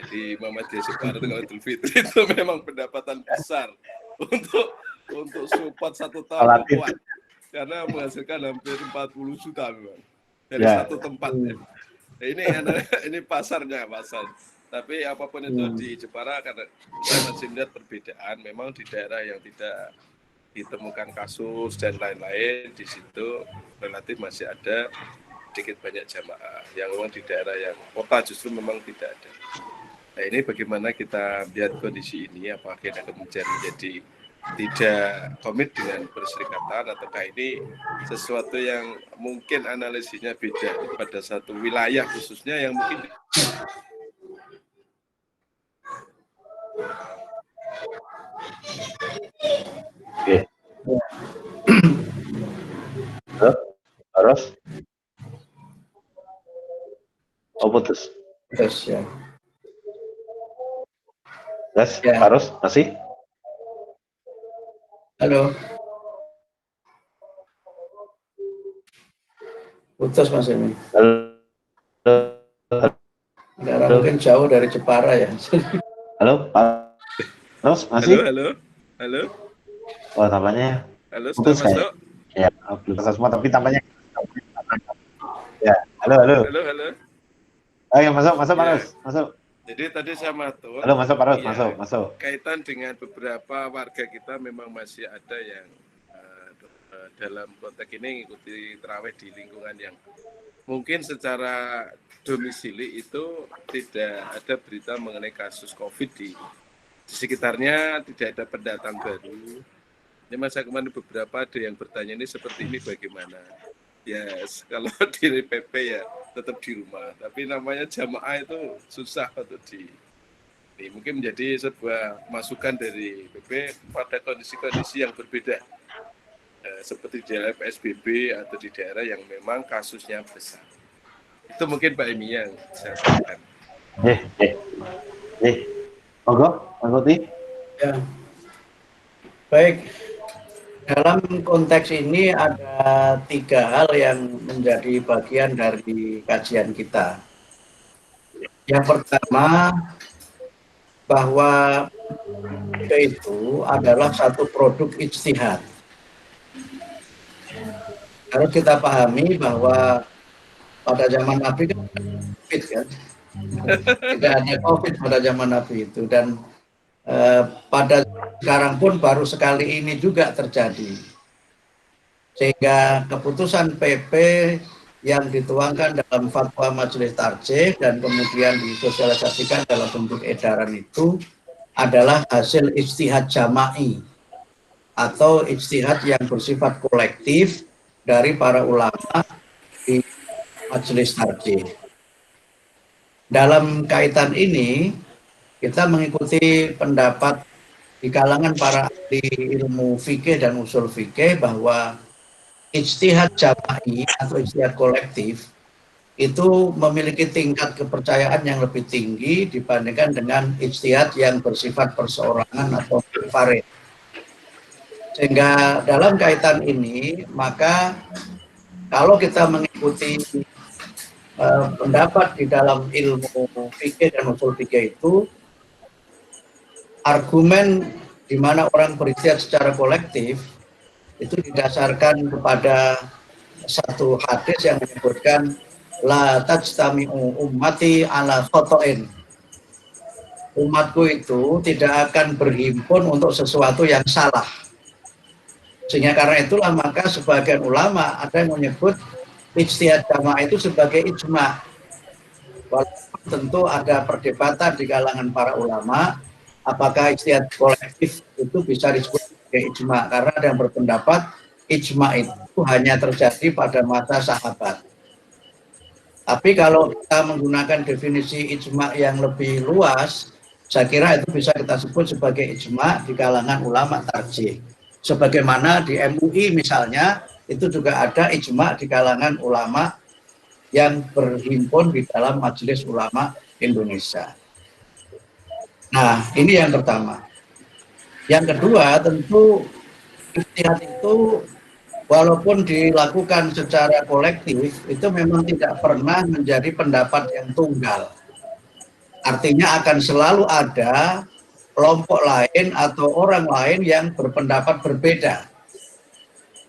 Jadi Muhammadiyah Separat dengan Idul Fitri itu memang pendapatan besar untuk support 1 tahun kuat. Karena menghasilkan hampir 40 juta memang dari satu tempat. Ini pasarnya. Tapi apapun itu di Jepara, karena saya masih melihat perbedaan. Memang di daerah yang tidak ditemukan kasus dan lain-lain, di situ relatif masih ada sedikit banyak jamaah. Yang memang di daerah yang kota justru memang tidak ada. Nah ini bagaimana kita lihat kondisi ini, apakah kita kemudian menjadi tidak komit dengan perserikatan, ataukah ini sesuatu yang mungkin analisisnya beda pada satu wilayah khususnya yang mungkin Oke. Terus? Oh, putus. Terus ya. Yes, Terus masih? Halo. Putus Mas Emi. Karena mungkin jauh dari Jepara ya. Halo, Pak. Terus masih? Halo. Oh, tampaknya. Halo, sudah masuk? Ya, belum masuk semua, tapi tampaknya. Ya, halo. Ayo masuk Pak Ros, masuk. Jadi tadi saya matur. Halo, masuk Pak Ros, masuk. Kaitan dengan beberapa warga kita memang masih ada yang dalam konteks ini mengikuti tarawih di lingkungan yang mungkin secara domisili itu tidak ada berita mengenai kasus COVID di sekitarnya, tidak ada pendatang baru. Ini masa kemarin beberapa ada yang bertanya ini seperti ini bagaimana? Ya, kalau di PP ya tetap di rumah. Tapi namanya jamaah itu susah untuk ini mungkin menjadi sebuah masukan dari PP pada kondisi-kondisi yang berbeda. Seperti di daerah PSBB atau di daerah yang memang kasusnya besar. Itu mungkin Pak Emi yang saya sampaikan. Monggo, Ti. Ya. Baik, dalam konteks ini ada 3 hal yang menjadi bagian dari kajian kita. Yang pertama, bahwa itu adalah satu produk ijtihad. Harus kita pahami bahwa pada zaman Nabi kan COVID kan, tidak ada COVID pada zaman Nabi itu, dan pada sekarang pun baru sekali ini juga terjadi, sehingga keputusan PP yang dituangkan dalam fatwa Majelis Tarjih dan kemudian disosialisasikan dalam bentuk edaran itu adalah hasil ijtihad jama'i atau ijtihad yang bersifat kolektif dari para ulama di Majelis Tarjih. Dalam kaitan ini kita mengikuti pendapat di kalangan para ahli ilmu fikih dan usul fikih bahwa ijtihad jama'i atau ijtihad kolektif itu memiliki tingkat kepercayaan yang lebih tinggi dibandingkan dengan ijtihad yang bersifat perseorangan atau farid. Sehingga dalam kaitan ini, maka kalau kita mengikuti pendapat di dalam ilmu fikih dan usul fikih itu, argumen di mana orang beristihad secara kolektif itu didasarkan kepada satu hadis yang menyebutkan la tajtami'u ummati ala khoto'in. Umatku itu tidak akan berhimpun untuk sesuatu yang salah. Sehingga karena itulah maka sebagian ulama ada yang menyebut ijtihad jamaah itu sebagai ijma'. Walaupun tentu ada perdebatan di kalangan para ulama apakah ijtihad kolektif itu bisa disebut sebagai ijma', karena ada yang berpendapat ijma' itu hanya terjadi pada masa sahabat. Tapi kalau kita menggunakan definisi ijma' yang lebih luas, saya kira itu bisa kita sebut sebagai ijma' di kalangan ulama tarjih. Sebagaimana di MUI misalnya, itu juga ada ijma' di kalangan ulama yang berhimpun di dalam Majelis Ulama Indonesia. Nah, ini yang pertama. Yang kedua, tentu ijtihad itu walaupun dilakukan secara kolektif, itu memang tidak pernah menjadi pendapat yang tunggal. Artinya akan selalu ada kelompok lain atau orang lain yang berpendapat berbeda.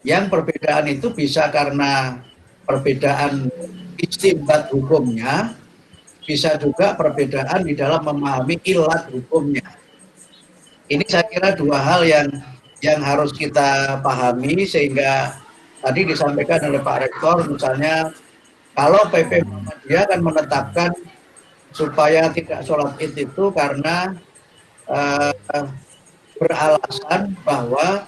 Yang perbedaan itu bisa karena perbedaan istinbat hukumnya, bisa juga perbedaan di dalam memahami ilat hukumnya. Ini saya kira 2 hal yang harus kita pahami, sehingga tadi disampaikan oleh Pak Rektor misalnya, kalau PP Muhammadiyah akan menetapkan supaya tidak sholat id itu karena beralasan bahwa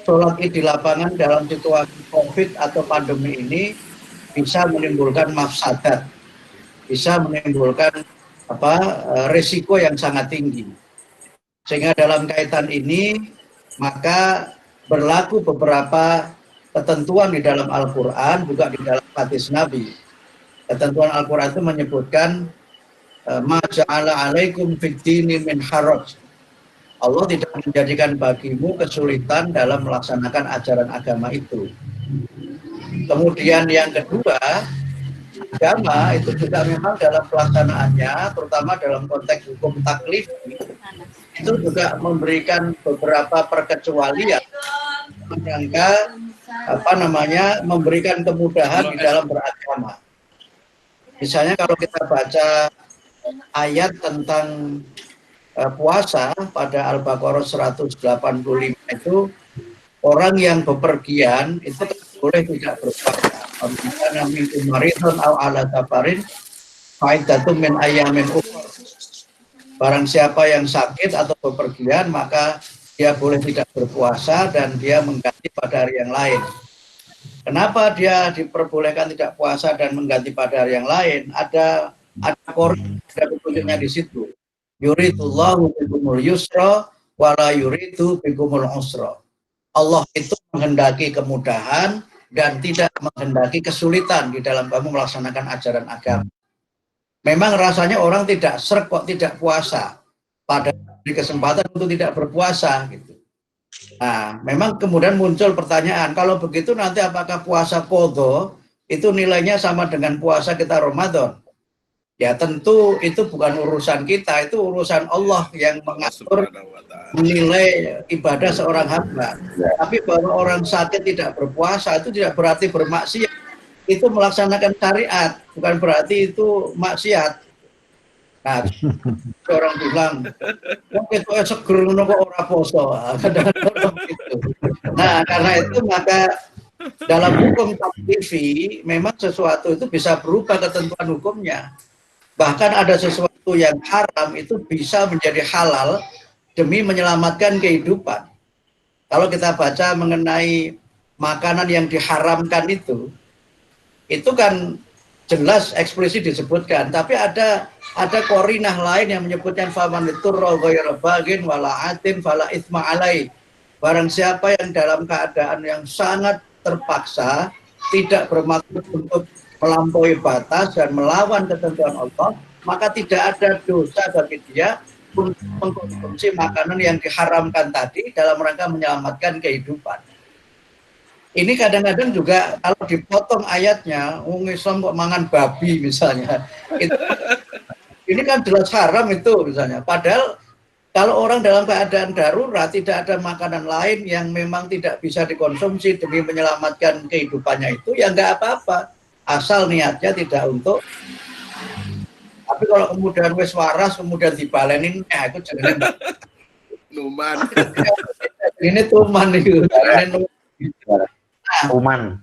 sholat id di lapangan dalam situasi COVID atau pandemi ini bisa menimbulkan mafsadat, bisa menimbulkan risiko yang sangat tinggi. Sehingga dalam kaitan ini maka berlaku beberapa ketentuan di dalam Al-Quran, juga di dalam hadis Nabi. Ketentuan Al-Quran itu menyebutkan ma ja'ala alaikum fid dini min haraj. Allah tidak menjadikan bagimu kesulitan dalam melaksanakan ajaran agama itu. Kemudian yang kedua, agama itu juga memang dalam pelaksanaannya, terutama dalam konteks hukum taklif, itu juga memberikan beberapa perkecualian, menyangka memberikan kemudahan di dalam beragama. Misalnya kalau kita baca ayat tentang puasa pada Al-Baqarah 185 itu, orang yang bepergian itu boleh tidak berpuasa. Karena minkum maridun aw ala safarin faidatun min ayyamin ukhra. Barang siapa yang sakit atau bepergian, maka dia boleh tidak berpuasa dan dia mengganti pada hari yang lain. Kenapa dia diperbolehkan tidak puasa dan mengganti pada hari yang lain? Ada petunjuknya di situ. Yuridullahu bikumul yusra wala yuridu bikumul usra. Allah itu menghendaki kemudahan dan tidak menghendaki kesulitan di dalam kamu melaksanakan ajaran agama. Memang rasanya orang tidak srek kok tidak puasa, pada kesempatan untuk tidak berpuasa gitu. Nah, memang kemudian muncul pertanyaan, kalau begitu nanti apakah puasa qadha itu nilainya sama dengan puasa kita Ramadan? Ya tentu itu bukan urusan kita, itu urusan Allah yang mengatur menilai ibadah seorang hamba. Tapi bahwa orang sakit tidak berpuasa itu tidak berarti bermaksiat. Itu melaksanakan syariat, bukan berarti itu maksiat. Nah, orang bilang, kok itu seger kok ora poso. Kadang-kadang begitu. Nah, karena itu maka dalam hukum taklifi memang sesuatu itu bisa berubah ketentuan hukumnya. Bahkan ada sesuatu yang haram itu bisa menjadi halal demi menyelamatkan kehidupan. Kalau kita baca mengenai makanan yang diharamkan itu kan jelas eksplisit disebutkan, tapi ada qarinah lain yang menyebutkan faman liturra ghairu baghin wala atin fala itsma alai. Barang siapa yang dalam keadaan yang sangat terpaksa, tidak bermaksud untuk melampaui batas dan melawan ketentuan Allah, maka tidak ada dosa bagi dia untuk mengkonsumsi makanan yang diharamkan tadi dalam rangka menyelamatkan kehidupan. Ini kadang-kadang juga kalau dipotong ayatnya, Islam kok mangan babi misalnya, ini kan jelas haram itu misalnya. Padahal kalau orang dalam keadaan darurat tidak ada makanan lain yang memang tidak bisa dikonsumsi demi menyelamatkan kehidupannya itu, ya nggak apa-apa. Asal niatnya tidak untuk. Tapi kalau kemudian wis waras kemudian dibalenin, ya itu jangan. Numan. Ini tuman itu. Tuman.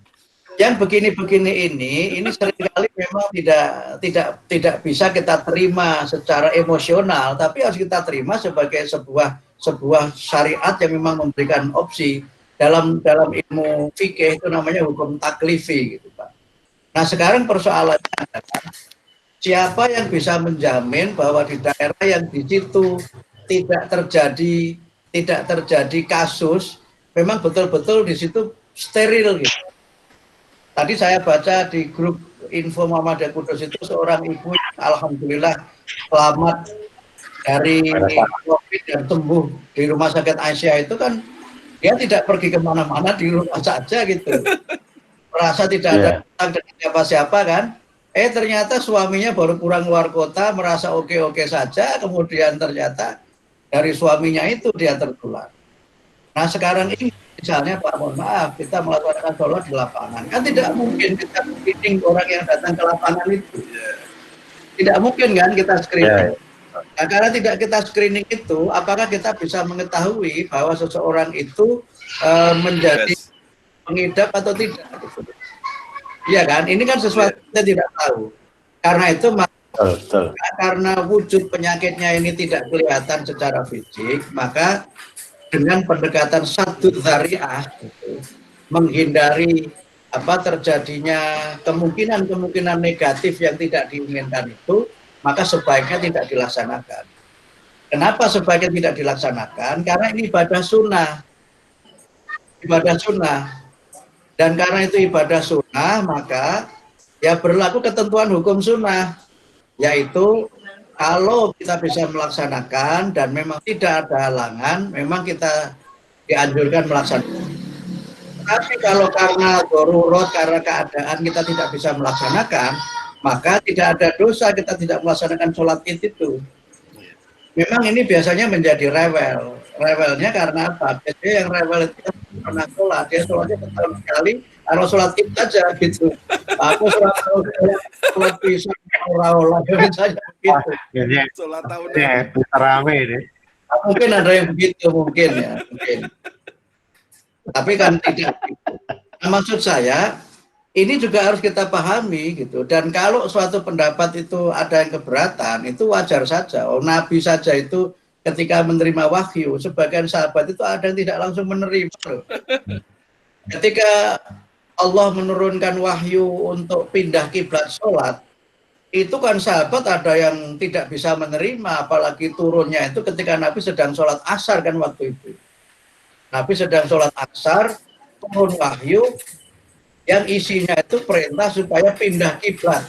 Yang begini-begini ini seringkali memang tidak bisa kita terima secara emosional, tapi harus kita terima sebagai sebuah syariat yang memang memberikan opsi. Dalam ilmu fikih itu namanya hukum taklifi gitu, Pak. Nah, sekarang persoalannya adalah siapa yang bisa menjamin bahwa di daerah yang di situ tidak terjadi kasus, memang betul-betul di situ steril gitu. Tadi saya baca di grup info Muhammadiyah Kudus itu seorang ibu yang alhamdulillah selamat dari COVID dan sembuh di rumah sakit Aisyah itu kan dia tidak pergi kemana-mana, di rumah saja gitu. Merasa tidak ada kontak dengan siapa-siapa kan. Ternyata suaminya baru pulang luar kota, merasa oke-oke saja, kemudian ternyata dari suaminya itu dia tertular. Nah sekarang ini misalnya Pak, mohon maaf, kita melakukan sholat di lapangan. Kan tidak mungkin kita screening orang yang datang ke lapangan itu. Tidak mungkin kan kita screening. Nah, karena tidak kita screening itu, apakah kita bisa mengetahui bahwa seseorang itu menjadi pengidap atau tidak? Iya kan? Ini kan sesuatu kita tidak tahu. Karena itu, karena wujud penyakitnya ini tidak kelihatan secara fisik, maka dengan pendekatan saddud dzari'ah menghindari terjadinya kemungkinan negatif yang tidak diinginkan itu, maka sebaiknya tidak dilaksanakan. Kenapa sebaiknya tidak dilaksanakan? Karena ini ibadah sunnah. Dan karena itu ibadah sunnah, maka ya berlaku ketentuan hukum sunnah, yaitu kalau kita bisa melaksanakan dan memang tidak ada halangan, memang kita dianjurkan melaksanakan. Tapi kalau karena darurat, karena keadaan kita tidak bisa melaksanakan, maka tidak ada dosa kita tidak melaksanakan sholat id itu. Memang ini biasanya menjadi rewel. Rewelnya karena apa? Biasanya yang rewel itu pernah sholat, dia sholatnya setahun sekali, kalau sholat id aja gitu. Aku sholat bisa olah misalnya begitu. Sholat tahunnya rame ini. Mungkin ada yang begitu mungkin ya. Mungkin. Tapi kan tidak. Nah, maksud saya ini juga harus kita pahami gitu. Dan kalau suatu pendapat itu ada yang keberatan, itu wajar saja. Nabi saja itu ketika menerima wahyu, sebagian sahabat itu ada yang tidak langsung menerima. Ketika Allah menurunkan wahyu untuk pindah kiblat sholat, itu kan sahabat ada yang tidak bisa menerima, apalagi turunnya itu ketika Nabi sedang sholat asar kan waktu itu. Nabi sedang sholat asar, turun wahyu, yang isinya itu perintah supaya pindah kiblat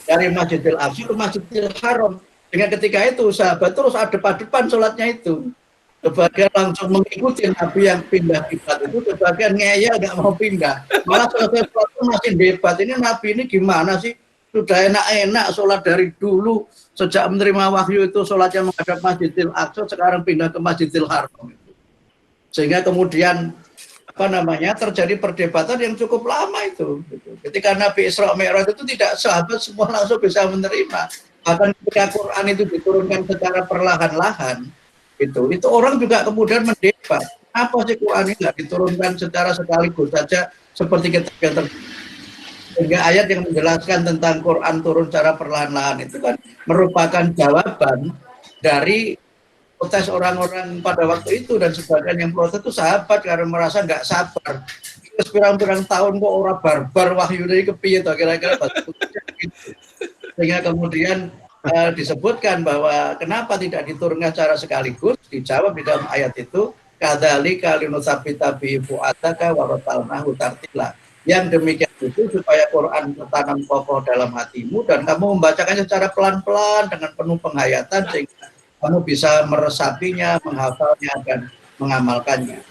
dari Masjidil Aqsa ke Masjidil Haram. Dengan ketika itu sahabat terus adep-adepan sholatnya itu. Sebagian langsung mengikuti Nabi yang pindah kiblat itu, sebagian ngeyel nggak mau pindah. Malah selesai sholat itu masih debat, ini Nabi ini gimana sih? Sudah enak-enak sholat dari dulu, sejak menerima wahyu itu sholatnya menghadap Masjidil Aqsa, sekarang pindah ke Masjidil Haram. Sehingga kemudian terjadi perdebatan yang cukup lama itu. Ketika Nabi Isra Mi'raj itu tidak sahabat semua langsung bisa menerima. Bahkan ketika Quran itu diturunkan secara perlahan-lahan, itu orang juga kemudian mendebat. Apa sih Quran ini nggak diturunkan secara sekaligus saja seperti kita sehingga ayat yang menjelaskan tentang Quran turun secara perlahan-lahan itu kan merupakan jawaban dari protes orang-orang pada waktu itu, dan sebagian yang protes itu sahabat karena merasa nggak sabar. Terus pirang-pirang tahun kok orang barbar wahyu dari kepiye atau kira-kira gitu. Sehingga kemudian disebutkan bahwa kenapa tidak diturunkan secara sekaligus, dijawab di dalam ayat itu, kadzalika linutsabita bi fu'ataka wa ratalnahu tartila. Yang demikian itu supaya Quran tertanam kokoh dalam hatimu dan kamu membacakannya secara pelan-pelan dengan penuh penghayatan sehingga kamu bisa meresapinya, menghafalnya, dan mengamalkannya.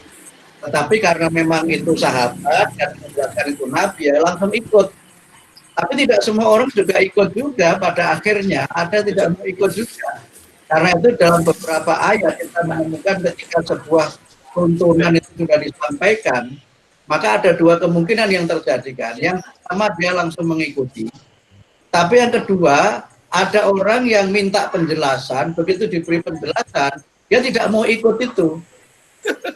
Tetapi karena memang itu sahabat dan menjelaskan itu Nabi, ya langsung ikut. Tapi tidak semua orang juga ikut juga pada akhirnya, ada tidak mau ikut juga. Karena itu dalam beberapa ayat kita menemukan ketika sebuah tuntunan itu sudah disampaikan, maka ada dua kemungkinan yang terjadi kan. Yang pertama dia langsung mengikuti. Tapi yang kedua, ada orang yang minta penjelasan, begitu diberi penjelasan, dia tidak mau ikut itu.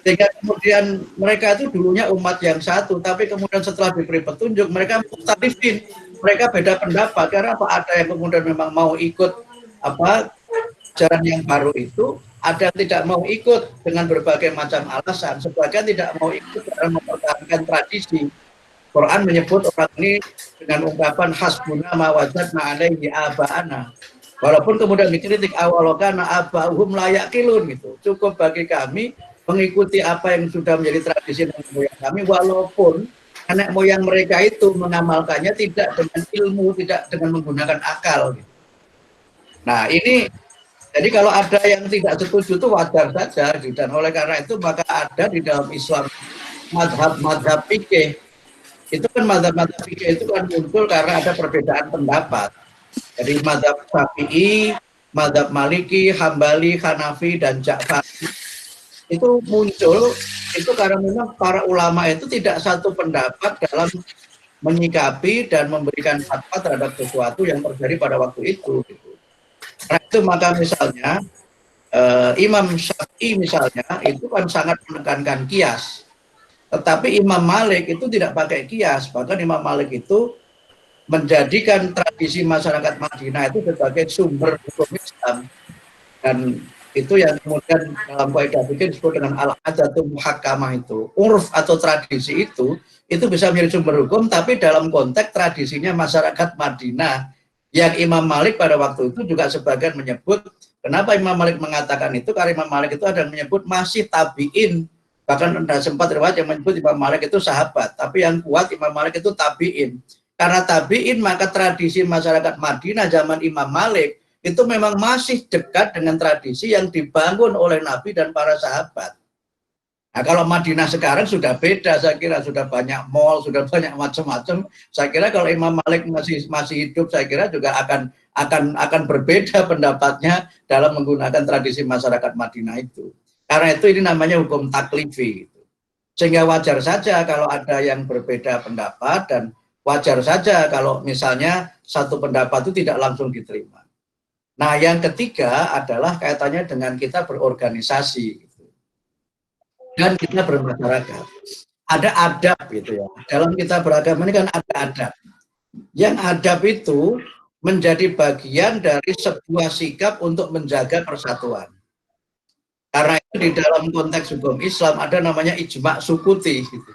Sehingga kemudian mereka itu dulunya umat yang satu, tapi kemudian setelah diberi petunjuk, mereka mukhtalifin, mereka beda pendapat. Karena apa? Ada yang kemudian memang mau ikut ajaran yang baru itu, ada yang tidak mau ikut dengan berbagai macam alasan. Sebagian tidak mau ikut karena mempertahankan tradisi. Quran menyebut orang ini dengan ungkapan hasbuna ma wajadna alaihi aba'ana. Walaupun kemudian dikritik awalokana aba'uhum layak kilun gitu. Cukup bagi kami mengikuti apa yang sudah menjadi tradisi nenek moyang kami, walaupun nenek moyang mereka itu mengamalkannya tidak dengan ilmu, tidak dengan menggunakan akal. Gitu. Nah ini, jadi kalau ada yang tidak setuju itu wajar saja, dan oleh karena itu maka ada di dalam Islam madhab fikih. Itu kan madhab-madhab fikih itu kan muncul karena ada perbedaan pendapat. Jadi madhab Syafi'i, madhab Maliki, Hambali, Hanafi, dan Ja'fari itu muncul itu karena memang para ulama itu tidak satu pendapat dalam menyikapi dan memberikan fatwa terhadap sesuatu yang terjadi pada waktu itu. Nah itu maka misalnya Imam Syafi'i misalnya itu kan sangat menekankan qiyas. Tetapi Imam Malik itu tidak pakai qiyas, bahkan Imam Malik itu menjadikan tradisi masyarakat Madinah itu sebagai sumber hukum Islam, dan itu yang kemudian dalam kaidah fikih disebut dengan al-'adatul muhakkamah itu. Urf atau tradisi itu bisa menjadi sumber hukum, tapi dalam konteks tradisinya masyarakat Madinah. Yang Imam Malik pada waktu itu juga sebagian menyebut, kenapa Imam Malik mengatakan itu? Karena Imam Malik itu ada yang menyebut masih tabi'in. Bahkan ada sempat riwayat yang menyebut Imam Malik itu sahabat, tapi yang kuat Imam Malik itu tabi'in. Karena tabi'in maka tradisi masyarakat Madinah zaman Imam Malik itu memang masih dekat dengan tradisi yang dibangun oleh Nabi dan para sahabat. Nah kalau Madinah sekarang sudah beda, saya kira sudah banyak mall, sudah banyak macam-macam. Saya kira kalau Imam Malik masih hidup, saya kira juga akan berbeda pendapatnya dalam menggunakan tradisi masyarakat Madinah itu. Karena itu ini namanya hukum taklifi. Sehingga wajar saja kalau ada yang berbeda pendapat, dan wajar saja kalau misalnya satu pendapat itu tidak langsung diterima. Nah yang ketiga adalah kaitannya dengan kita berorganisasi dan kita bermasyarakat. Ada adab gitu ya. Dalam kita beragama ini kan ada adab. Yang adab itu menjadi bagian dari sebuah sikap untuk menjaga persatuan. Karena itu di dalam konteks hukum Islam ada namanya ijma' sukuti. Gitu.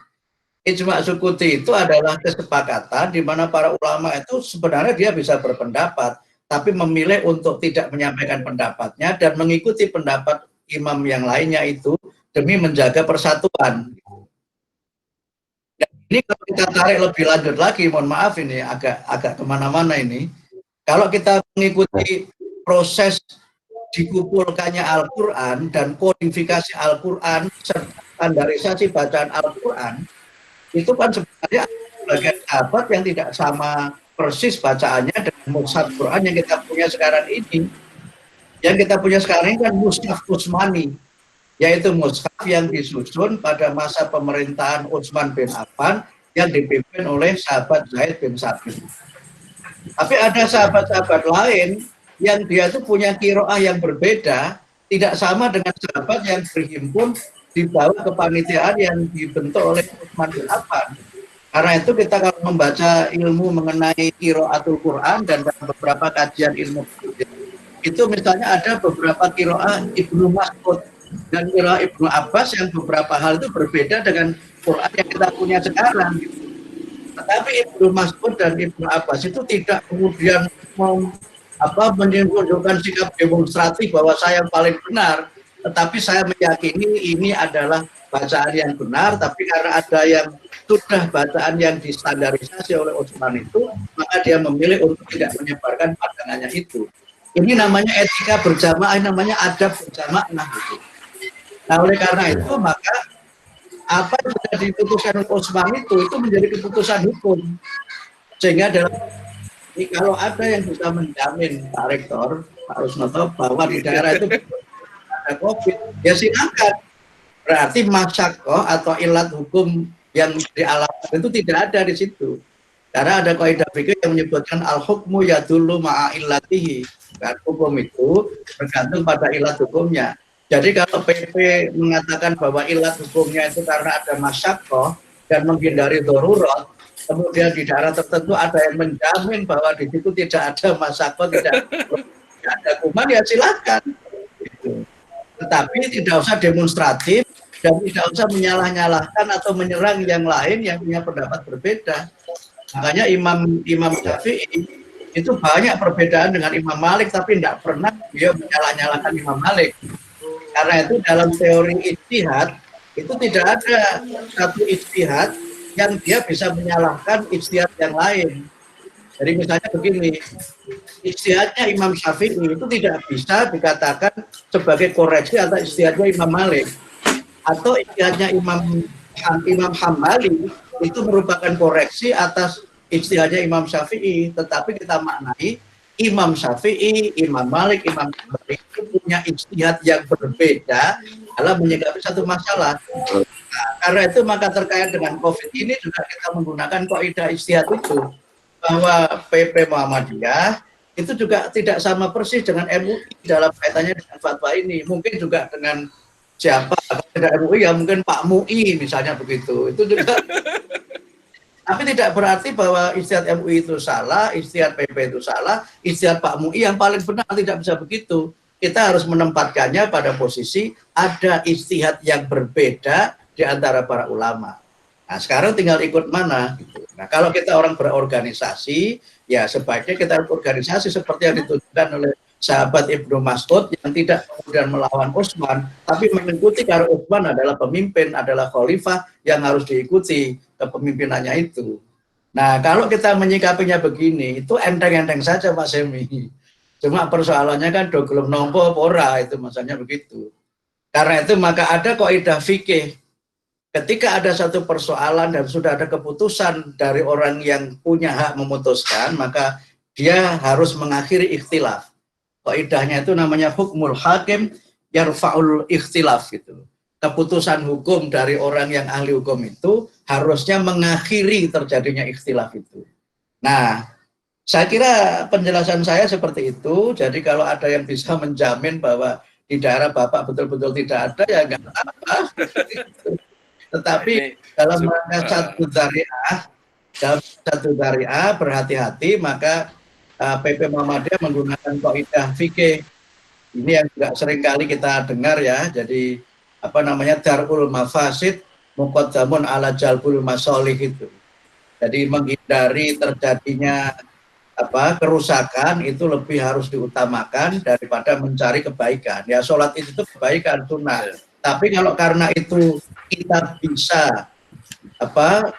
Ijma' sukuti itu adalah kesepakatan di mana para ulama itu sebenarnya dia bisa berpendapat, tapi memilih untuk tidak menyampaikan pendapatnya dan mengikuti pendapat imam yang lainnya itu demi menjaga persatuan. Dan ini kalau kita tarik lebih lanjut lagi, mohon maaf ini agak kemana-mana ini. Kalau kita mengikuti proses dikumpulkannya Al-Quran dan kodifikasi Al-Quran serta standarisasi bacaan Al-Quran, itu kan sebenarnya bagian sahabat yang tidak sama persis bacaannya dengan mushaf Quran yang kita punya sekarang ini. Yang kita punya sekarang ini kan mushaf Utsmani, yaitu mushaf yang disusun pada masa pemerintahan Utsman bin Affan yang dipimpin oleh sahabat Zaid bin Sabit. Tapi ada sahabat-sahabat lain yang dia itu punya qiraah yang berbeda, tidak sama dengan sahabat yang berhimpun di bawah kepanitiaan yang dibentuk oleh Utsman bin Affan. Karena itu kita kalau membaca ilmu mengenai qiraatul Quran dan beberapa kajian ilmu itu misalnya ada beberapa qiraah Ibnu Mas'ud dan qiraah Ibnu Abbas yang beberapa hal itu berbeda dengan Quran yang kita punya sekarang. Tetapi Ibnu Mas'ud dan Ibnu Abbas itu tidak kemudian menunjukkan sikap demonstratif bahwa saya yang paling benar, tetapi saya meyakini ini adalah bacaan yang benar, tapi karena ada yang sudah bacaan yang distandarisasi oleh Utsman itu, maka dia memilih untuk tidak menyebarkan pandangannya itu. Ini namanya etika berjamaah, namanya adab berjamaah. Gitu. Nah, oleh karena itu, maka apa yang sudah diputuskan oleh Utsman itu menjadi keputusan hukum. Sehingga dalam ini kalau ada yang bisa menjamin Pak Rektor, Pak Rusnoto, bahwa di daerah itu ada COVID, ya silakan. Berarti masyakoh atau ilat hukum yang dialami itu tidak ada di situ. Karena ada kaidah fikih yang menyebutkan al-hukmu yadullu ma'a illatihi. Kan, hukum itu bergantung pada ilat hukumnya. Jadi kalau PP mengatakan bahwa ilat hukumnya itu karena ada masyakoh dan menghindari darurat, kemudian di daerah tertentu ada yang menjamin bahwa di situ tidak ada masyakoh, tidak ada kuman, ya silakan. Gitu. Tetapi tidak usah demonstratif dan tidak usah menyalah-nyalahkan atau menyerang yang lain yang punya pendapat berbeda. Makanya Imam Syafi'i itu banyak perbedaan dengan Imam Malik, tapi tidak pernah dia menyalah-nyalahkan Imam Malik. Karena itu dalam teori ijtihad itu tidak ada satu ijtihad yang dia bisa menyalahkan ijtihad yang lain. Jadi misalnya begini, ijtihadnya Imam Syafi'i itu tidak bisa dikatakan sebagai koreksi atas ijtihadnya Imam Malik. Atau ijtihadnya Imam Hambali itu merupakan koreksi atas ijtihadnya Imam Syafi'i. Tetapi kita maknai Imam Syafi'i, Imam Malik, Imam Hambali itu punya ijtihad yang berbeda dalam menyikapi satu masalah. Nah, karena itu maka terkait dengan COVID ini juga kita menggunakan kaidah ijtihad itu, bahwa PP Muhammadiyah itu juga tidak sama persis dengan MUI dalam kaitannya dengan fatwa ini. Mungkin juga dengan siapa, tidak MUI ya mungkin Pak MUI misalnya begitu. Itu juga. Tapi tidak berarti bahwa ijtihad MUI itu salah, ijtihad PP itu salah, ijtihad Pak MUI yang paling benar, tidak bisa begitu. Kita harus menempatkannya pada posisi ada ijtihad yang berbeda di antara para ulama. Nah, sekarang tinggal ikut mana. Gitu. Nah, kalau kita orang berorganisasi, ya sebaiknya kita berorganisasi seperti yang ditunjukkan oleh sahabat Ibnu Mas'ud yang tidak kemudian melawan Utsman, tapi mengikuti karena Utsman adalah pemimpin, adalah khalifah yang harus diikuti kepemimpinannya itu. Nah, kalau kita menyikapinya begini, itu enteng-enteng saja Pak Semi. Cuma persoalannya kan do gelem nompo ora, itu maksudnya begitu. Karena itu maka ada kaidah fikih. Ketika ada satu persoalan dan sudah ada keputusan dari orang yang punya hak memutuskan, maka dia harus mengakhiri ikhtilaf. Kaidahnya itu namanya hukmul hakim yarfa'ul ikhtilaf gitu. Keputusan hukum dari orang yang ahli hukum itu harusnya mengakhiri terjadinya ikhtilaf itu. Nah, saya kira penjelasan saya seperti itu. Jadi kalau ada yang bisa menjamin bahwa di daerah Bapak betul-betul tidak ada, ya enggak apa-apa. Tetapi dalam rangka satu dariah berhati-hati, maka PP Muhammadiyah menggunakan kaidah fikih Ini yang juga seringkali kita dengar ya. Jadi apa namanya, darul mafasid muqaddamun ala jalbul masolih itu. Jadi menghindari terjadinya kerusakan itu lebih harus diutamakan daripada mencari kebaikan. Ya sholat itu kebaikan sunnah. Tapi kalau karena itu kita bisa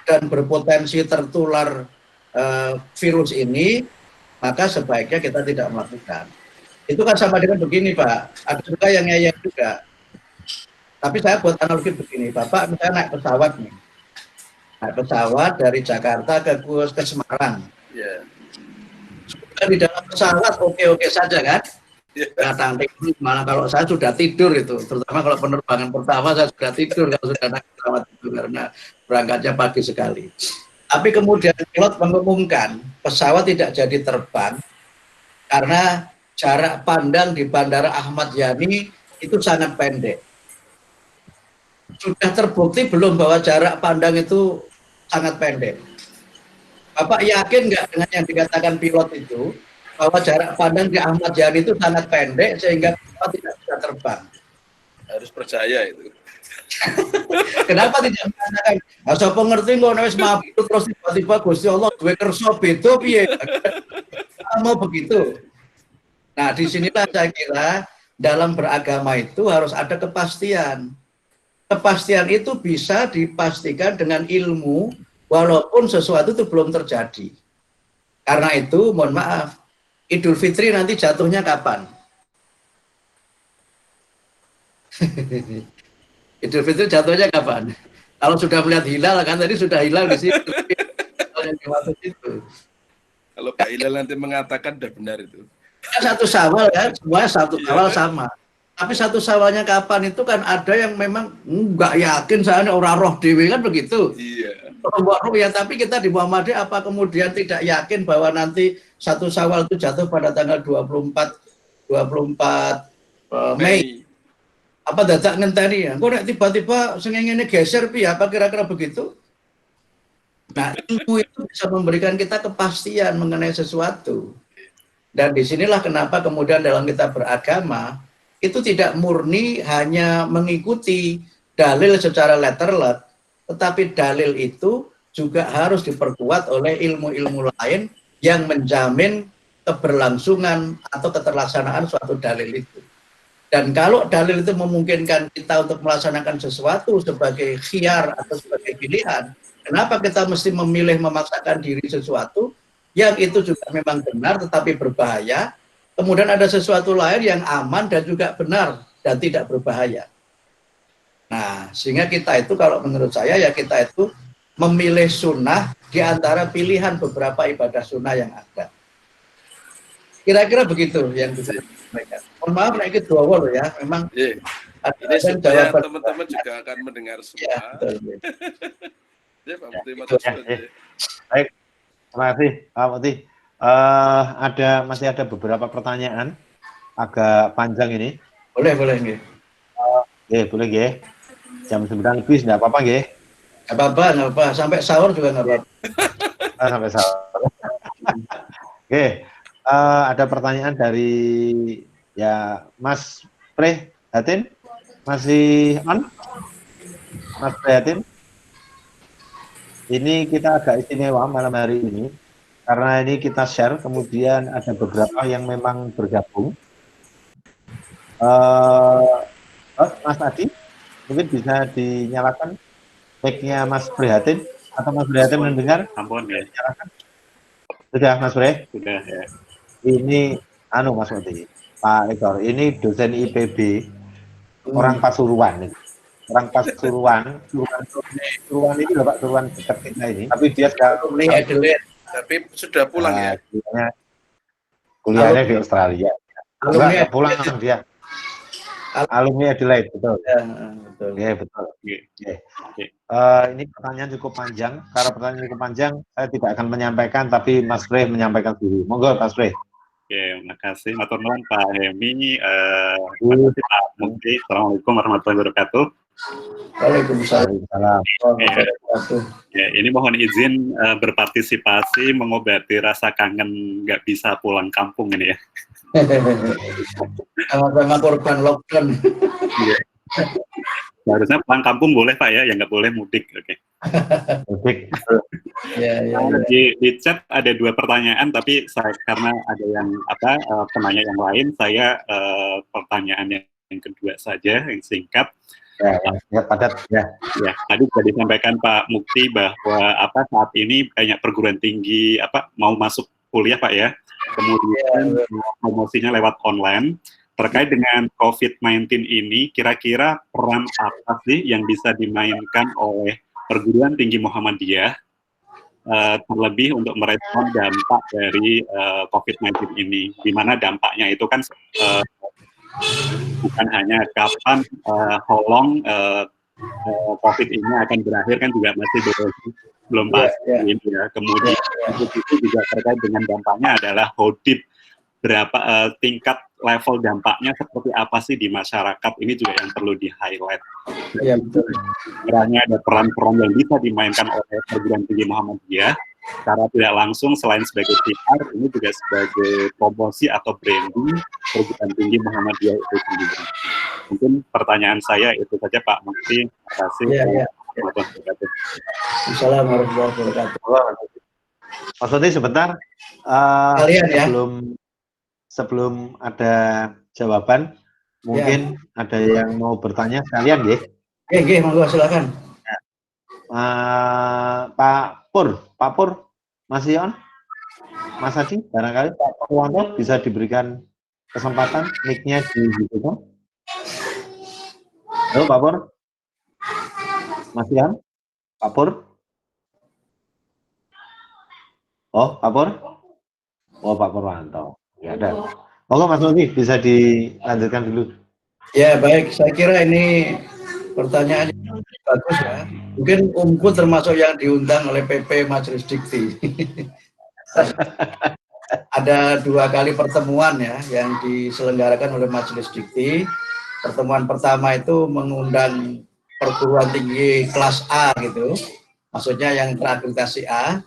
dan berpotensi tertular virus ini, maka sebaiknya kita tidak melakukan. Itu kan sama dengan begini Pak, ada juga yang ngeyel juga. Tapi saya buat analogi begini, Bapak misalnya naik pesawat nih, naik pesawat dari Jakarta ke Semarang. Yeah. Di dalam pesawat oke-oke saja kan? Datang teknik, malah kalau saya sudah tidur itu, terutama kalau penerbangan pertama saya sudah tidur kalau sudah naik pesawat itu karena berangkatnya pagi sekali. Tapi kemudian pilot mengumumkan pesawat tidak jadi terbang karena jarak pandang di Bandara Ahmad Yani itu sangat pendek. Sudah terbukti belum bahwa jarak pandang itu sangat pendek? Bapak yakin nggak dengan yang dikatakan pilot itu, bahwa jarak pandang di Ahmad Yani itu sangat pendek sehingga pesawat tidak bisa terbang? Harus percaya itu. Kenapa tidak mengatakan, sapa ngerti kok wis mabuk terus tiba-tiba Gusti Allah duwe kersa beda piye? Mau begitu. Nah, disinilah saya kira dalam beragama itu harus ada kepastian. Kepastian itu bisa dipastikan dengan ilmu walaupun sesuatu itu belum terjadi. Karena itu, mohon maaf, Idul Fitri nanti jatuhnya kapan? Idul Fitri jatuhnya kapan? Kalau sudah melihat hilal kan tadi sudah hilal di situ. Kalau Pak Hilal nanti mengatakan udah benar itu. Satu Syawal kan, semuanya satu Syawal sama. Tapi satu Syawalnya kapan itu kan ada yang memang nggak yakin, soalnya orang roh dewi kan begitu. Iya. Ya, tapi kita di Muhammadiyah apa kemudian tidak yakin bahwa nanti satu Syawal itu jatuh pada tanggal 24 Mei. Apa dadak ngenteni ya? Kok tiba-tiba sengengene geser piye? Apa kira-kira begitu? Nah, ilmu itu bisa memberikan kita kepastian mengenai sesuatu. Dan disinilah kenapa kemudian dalam kita beragama itu tidak murni hanya mengikuti dalil secara letterlet, tetapi dalil itu juga harus diperkuat oleh ilmu-ilmu lain yang menjamin keberlangsungan atau keterlaksanaan suatu dalil itu. Dan kalau dalil itu memungkinkan kita untuk melaksanakan sesuatu sebagai khiyar atau sebagai pilihan, kenapa kita mesti memilih memaksakan diri sesuatu yang itu juga memang benar tetapi berbahaya, kemudian ada sesuatu lain yang aman dan juga benar dan tidak berbahaya. Nah, sehingga kita itu kalau menurut saya ya kita itu memilih sunnah di antara pilihan beberapa ibadah sunnah yang ada. Kira-kira begitu yang bisa disampaikan. Mohon maaf, naik dua loh ya. Memang ini supaya teman-teman juga akan mendengar semua. Ya, betul. Ya, Pak Muti, baik, terima kasih Pak Muti. Masih ada beberapa pertanyaan agak panjang ini. Boleh nggih. Boleh nggih. Jam 9 lebih enggak apa-apa nggih? Enggak apa-apa. Sampai sahur juga enggak apa-apa. Sampai sahur. Oke. Ada pertanyaan dari Mas Prihatin. Masih on? Mas Prihatin? Ini kita agak istimewa malam hari ini karena ini kita share, kemudian ada beberapa yang memang bergabung. Mas Adi, mungkin bisa dinyalakan mic-nya Mas Prihatin, atau Mas Prihatin mendengar? Ampun ya. Sudah Mas Pri? Sudah ya. Ini Mas Adi, Pak Ekor, ini dosen IPB orang Pasuruan. Orang Pasuruan ini loh Pak, Pasuruan dekat kita ini. Tapi dia tapi sudah pulang ya. Kuliahnya di Australia. Enggak pulang dia. Alumni Adelaide, betul. Ya, betul. Ya, betul. Ini pertanyaan cukup panjang. Karena pertanyaan cukup panjang, saya tidak akan menyampaikan, tapi Mas Frey menyampaikan dulu. Monggo, Mas Frey. Oke, terima kasih. Matur nuwun Pak Hemi. Pak Muti. Assalamualaikum warahmatullahi wabarakatuh. Waalaikumsalam. Ya, ini mohon izin berpartisipasi mengobati rasa kangen nggak bisa pulang kampung ini ya. Sama-sama korban lockdown. Iya. Harusnya pulang kampung boleh Pak ya, yang nggak boleh mudik. Oke. Mudik. Ya, ya, Nah, ya. di chat ada 2 pertanyaan, tapi karena ada yang penanya yang lain, saya pertanyaan yang kedua saja, yang singkat. Ya, padat ya. Ya, tadi sudah disampaikan Pak Mukti bahwa saat ini banyak perguruan tinggi mau masuk kuliah Pak ya, kemudian promosinya lewat online. Terkait dengan COVID-19 ini, kira-kira peran apa sih yang bisa dimainkan oleh perguruan tinggi Muhammadiyah terlebih untuk merespon dampak dari COVID-19 ini, di mana dampaknya itu kan bukan hanya kapan COVID ini akan berakhir, kan juga masih belum pasti ya. Kemudian itu juga terkait dengan dampaknya adalah how deep, berapa tingkat level dampaknya seperti apa sih di masyarakat, ini juga yang perlu di-highlight. Ya, betul. Kiranya ada peran-peran yang bisa dimainkan oleh perguruan tinggi Muhammadiyah secara tidak langsung, selain sebagai PR, ini juga sebagai promosi atau branding perguruan tinggi Muhammadiyah itu sendiri. Mungkin pertanyaan saya itu saja Pak Mukti. Terima kasih. Assalamualaikum warahmatullahi wabarakatuh. Mas Odi sebentar. Kalian ya. Sebelum ada jawaban, mungkin ada yang mau bertanya sekalian, nggih? Nggih, monggo silakan. Pak Pur, masih on? Mas Haji, barangkali Pak Purwanto bisa diberikan kesempatan, mic-nya dibuka. Halo Pak Pur? Masih on? Pak Pur? Oh, Pak Pur? Oh, Pak Purwanto. Ya ada. Monggo Mas Odi, bisa dilanjutkan dulu. Ya, baik. Saya kira ini pertanyaan yang bagus ya. Mungkin Umku termasuk yang diundang oleh PP Majelis Dikti. Ada 2 kali pertemuan ya yang diselenggarakan oleh Majelis Dikti. Pertemuan pertama itu mengundang perguruan tinggi kelas A gitu, maksudnya yang terakreditasi A.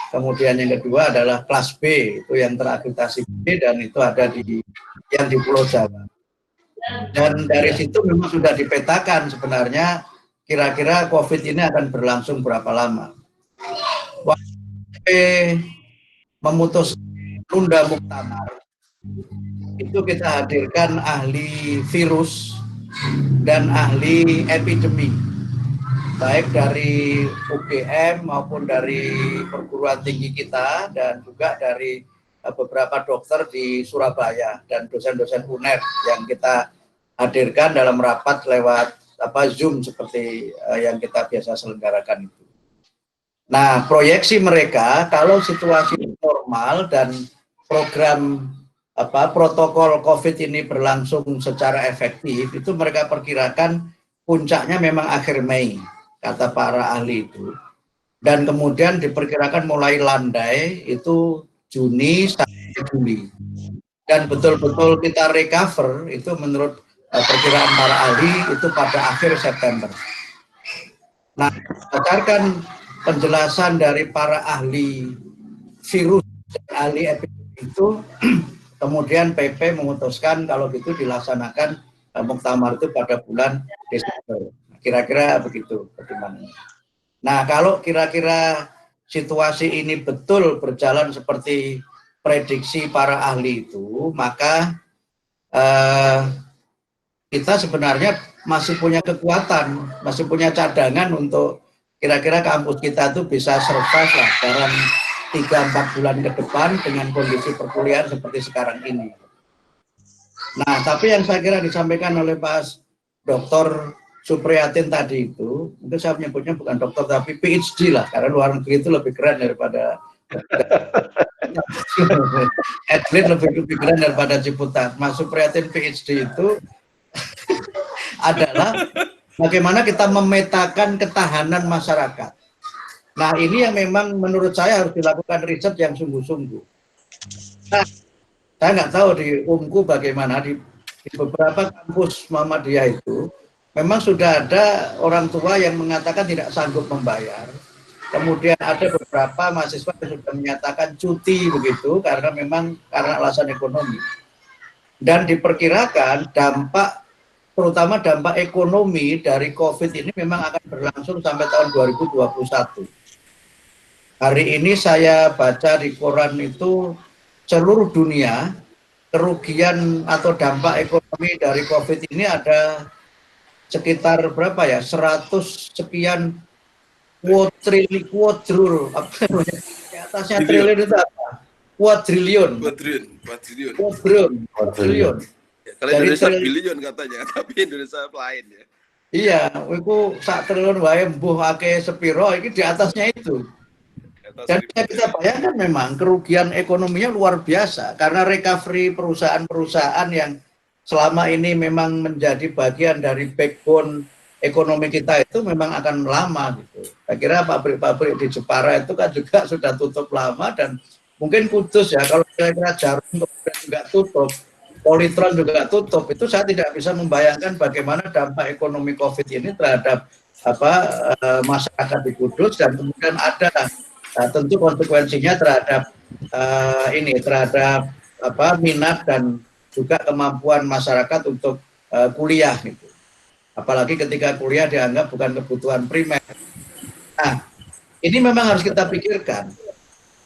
Kemudian yang kedua adalah kelas B, itu yang terakreditasi B, dan itu ada di Pulau Jawa. Dan dari situ memang sudah dipetakan sebenarnya kira-kira COVID ini akan berlangsung berapa lama. Waktu memutus tunda muktamar, itu kita hadirkan ahli virus dan ahli epidemi, baik dari UGM maupun dari perguruan tinggi kita, dan juga dari beberapa dokter di Surabaya dan dosen-dosen UNER yang kita hadirkan dalam rapat lewat Zoom seperti yang kita biasa selenggarakan itu. Nah, proyeksi mereka kalau situasi normal dan program protokol COVID ini berlangsung secara efektif, itu mereka perkirakan puncaknya memang akhir Mei, kata para ahli itu. Dan kemudian diperkirakan mulai landai itu Juni sampai Juli. Dan betul-betul kita recover itu menurut perkiraan para ahli itu pada akhir September. Nah, berdasarkan penjelasan dari para ahli virus dan ahli epidemi itu, kemudian PP memutuskan kalau gitu dilaksanakan muktamar itu pada bulan Desember. Kira-kira begitu pertimbangannya. Nah, kalau kira-kira situasi ini betul berjalan seperti prediksi para ahli itu, maka kita sebenarnya masih punya kekuatan, masih punya cadangan untuk kira-kira kampus kita itu bisa survive lah dalam 3-4 bulan ke depan dengan kondisi perkuliahan seperti sekarang ini. Nah, tapi yang saya kira disampaikan oleh Pak Dr. Supriyatin tadi itu, mungkin saya menyebutnya bukan dokter tapi PhD lah, karena luar negeri itu lebih keren daripada atlet lebih keren daripada Ciputat. Mas Supriyatin PhD itu adalah bagaimana kita memetakan ketahanan masyarakat. Nah, ini yang memang menurut saya harus dilakukan riset yang sungguh-sungguh. Nah, saya nggak tahu di Umku bagaimana, di beberapa kampus Muhammadiyah itu memang sudah ada orang tua yang mengatakan tidak sanggup membayar. Kemudian ada beberapa mahasiswa yang sudah menyatakan cuti begitu karena memang karena alasan ekonomi. Dan diperkirakan dampak, terutama dampak ekonomi dari COVID ini memang akan berlangsung sampai tahun 2021. Hari ini saya baca di koran itu seluruh dunia kerugian atau dampak ekonomi dari COVID ini ada sekitar berapa ya, 100 sekian kuadril, apa namanya, di atasnya triliun itu apa? Kuadriliun. Ya, kalau Indonesia bilion katanya, tapi Indonesia lain ya. Iya, itu 1 triliun wae mbuh akeh sepiro, ini di atasnya itu. Dan kita bayangkan memang kerugian ekonominya luar biasa karena recovery perusahaan-perusahaan yang selama ini memang menjadi bagian dari backbone ekonomi kita itu memang akan lama gitu. Saya kira pabrik-pabrik di Jepara itu kan juga sudah tutup lama, dan mungkin Kudus ya, kalau kira-kira Jarum juga tutup, Polytron juga tutup, itu saya tidak bisa membayangkan bagaimana dampak ekonomi COVID ini terhadap masyarakat di Kudus, dan kemudian ada tentu konsekuensinya terhadap terhadap minat dan juga kemampuan masyarakat untuk kuliah gitu. Apalagi ketika kuliah dianggap bukan kebutuhan primer. Nah, ini memang harus kita pikirkan.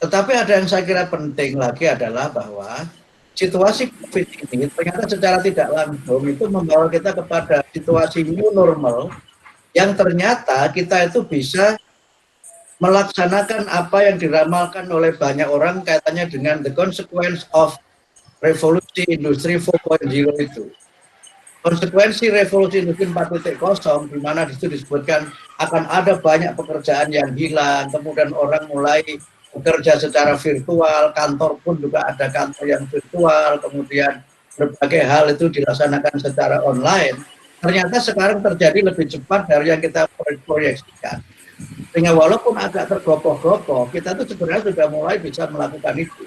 Tetapi ada yang saya kira penting lagi adalah bahwa situasi COVID ini ternyata secara tidak langsung itu membawa kita kepada situasi new normal yang ternyata kita itu bisa melaksanakan apa yang diramalkan oleh banyak orang kaitannya dengan the consequence of revolusi industri 4.0 itu. Konsekuensi revolusi industri 4.0 di mana di situ disebutkan akan ada banyak pekerjaan yang hilang, kemudian orang mulai bekerja secara virtual, kantor pun juga ada kantor yang virtual, kemudian berbagai hal itu dilaksanakan secara online. Ternyata sekarang terjadi lebih cepat dari yang kita proyeksikan. Sehingga walaupun agak tergopoh-gopoh, kita tuh sebenarnya sudah mulai bisa melakukan itu.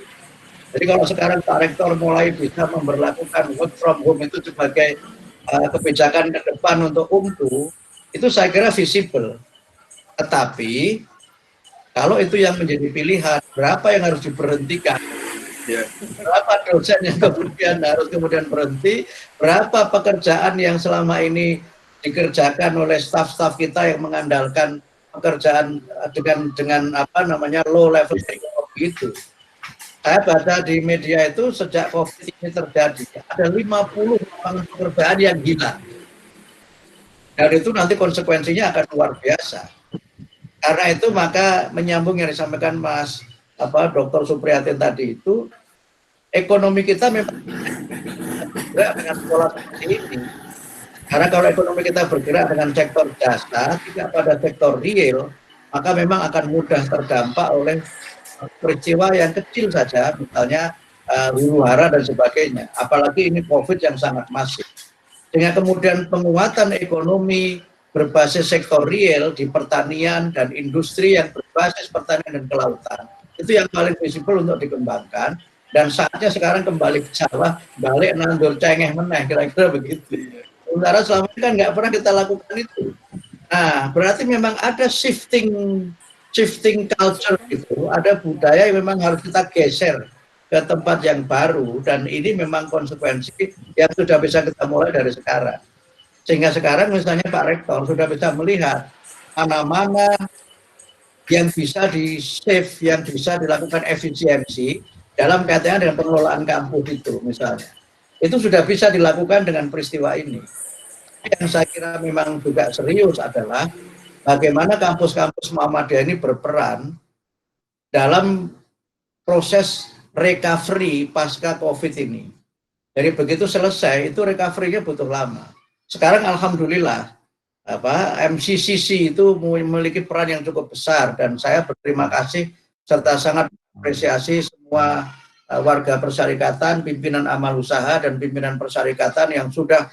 Jadi kalau sekarang Pak Rektor mulai bisa memberlakukan work from home itu sebagai kebijakan ke depan untuk UMTU, itu saya kira visible. Tetapi kalau itu yang menjadi pilihan, berapa yang harus diberhentikan? Berapa dosen yang kemudian harus berhenti? Berapa pekerjaan yang selama ini dikerjakan oleh staf-staf kita yang mengandalkan pekerjaan dengan low level teknologi itu? Saya baca di media itu sejak COVID ini terjadi, ada 50 pekerjaan yang hilang. Dan itu nanti konsekuensinya akan luar biasa. Karena itu maka menyambung yang disampaikan Mas Dr. Supriyatin tadi itu, ekonomi kita memang bergerak dengan pola seperti ini. Karena kalau ekonomi kita bergerak dengan sektor jasa, tidak pada sektor real, maka memang akan mudah terdampak oleh peristiwa yang kecil saja, misalnya huru-hara dan sebagainya. Apalagi ini COVID yang sangat masif. Dengan kemudian penguatan ekonomi berbasis sektor real di pertanian dan industri yang berbasis pertanian dan kelautan, itu yang paling visible untuk dikembangkan. Dan saatnya sekarang kembali ke sawah, balik nandur cengeh meneh, kira-kira begitu. Sementara selama ini kan nggak pernah kita lakukan itu. Nah, berarti memang ada shifting culture gitu, ada budaya yang memang harus kita geser ke tempat yang baru, dan ini memang konsekuensi yang sudah bisa kita mulai dari sekarang. Sehingga sekarang misalnya Pak Rektor sudah bisa melihat mana-mana yang bisa di-save, yang bisa dilakukan efisiensi dalam kaitannya dengan pengelolaan kampus itu misalnya. Itu sudah bisa dilakukan dengan peristiwa ini. Yang saya kira memang juga serius adalah bagaimana kampus-kampus Muhammadiyah ini berperan dalam proses recovery pasca COVID ini. Jadi begitu selesai, itu recovery-nya butuh lama. Sekarang alhamdulillah, MCCC itu memiliki peran yang cukup besar, dan saya berterima kasih serta sangat apresiasi semua warga persyarikatan, pimpinan amal usaha dan pimpinan persyarikatan yang sudah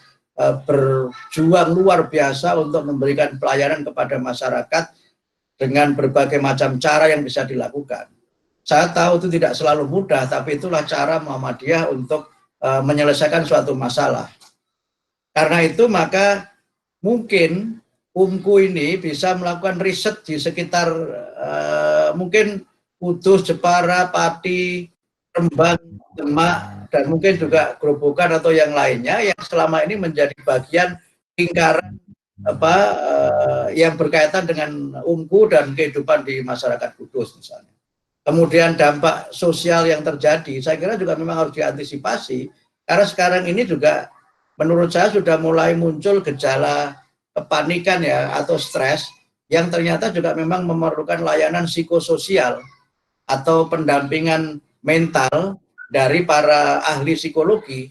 berjuang luar biasa untuk memberikan pelayanan kepada masyarakat dengan berbagai macam cara yang bisa dilakukan. Saya tahu itu tidak selalu mudah, tapi itulah cara Muhammadiyah untuk menyelesaikan suatu masalah. Karena itu maka mungkin UMKU ini bisa melakukan riset di sekitar mungkin Kudus, Jepara, Pati, Rembang, Demak, dan mungkin juga Gerobokan atau yang lainnya yang selama ini menjadi bagian lingkaran yang berkaitan dengan UMKU dan kehidupan di masyarakat Kudus misalnya. Kemudian dampak sosial yang terjadi, saya kira juga memang harus diantisipasi, karena sekarang ini juga menurut saya sudah mulai muncul gejala kepanikan ya atau stres yang ternyata juga memang memerlukan layanan psikososial atau pendampingan mental dari para ahli psikologi.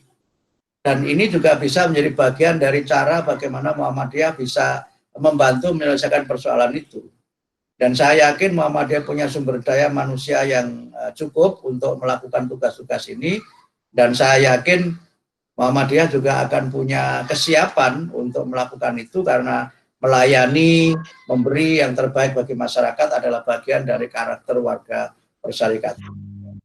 Dan ini juga bisa menjadi bagian dari cara bagaimana Muhammadiyah bisa membantu menyelesaikan persoalan itu. Dan saya yakin Muhammadiyah punya sumber daya manusia yang cukup untuk melakukan tugas-tugas ini. Dan saya yakin Muhammadiyah juga akan punya kesiapan untuk melakukan itu karena melayani, memberi yang terbaik bagi masyarakat adalah bagian dari karakter warga persyarikatan.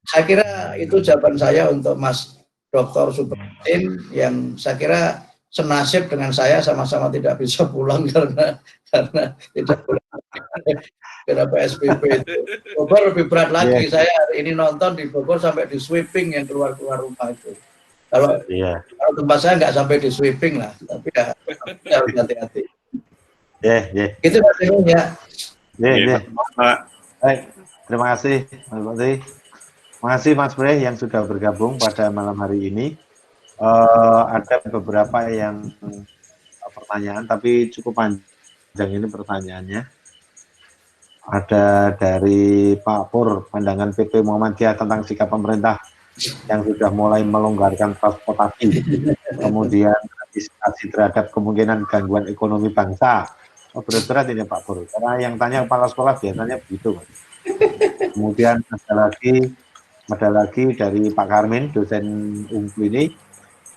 Saya kira itu jawaban saya untuk Mas Dr. Supratin yang saya kira senasib dengan saya, sama-sama tidak bisa pulang karena tidak boleh karena PSBB itu. Bogor lebih berat lagi. Saya hari ini nonton di Bogor sampai di sweeping yang keluar rumah itu. Kalau tempat saya nggak sampai di sweeping lah, tapi ya harus hati-hati. Itu Mas Imam ya. Baik, terima kasih Mas Bakti. Terima kasih Mas Bre yang sudah bergabung pada malam hari ini. Ada beberapa yang pertanyaan, tapi cukup panjang ini pertanyaannya. Ada dari Pak Pur, pandangan PP Muhammadiyah tentang sikap pemerintah yang sudah mulai melonggarkan transportasi, kemudian antisipasi terhadap kemungkinan gangguan ekonomi bangsa. Berat-berat ini Pak Pur, karena yang tanya kepala sekolah biasanya begitu. Kemudian ada lagi dari Pak Karmin, dosen UMKU ini.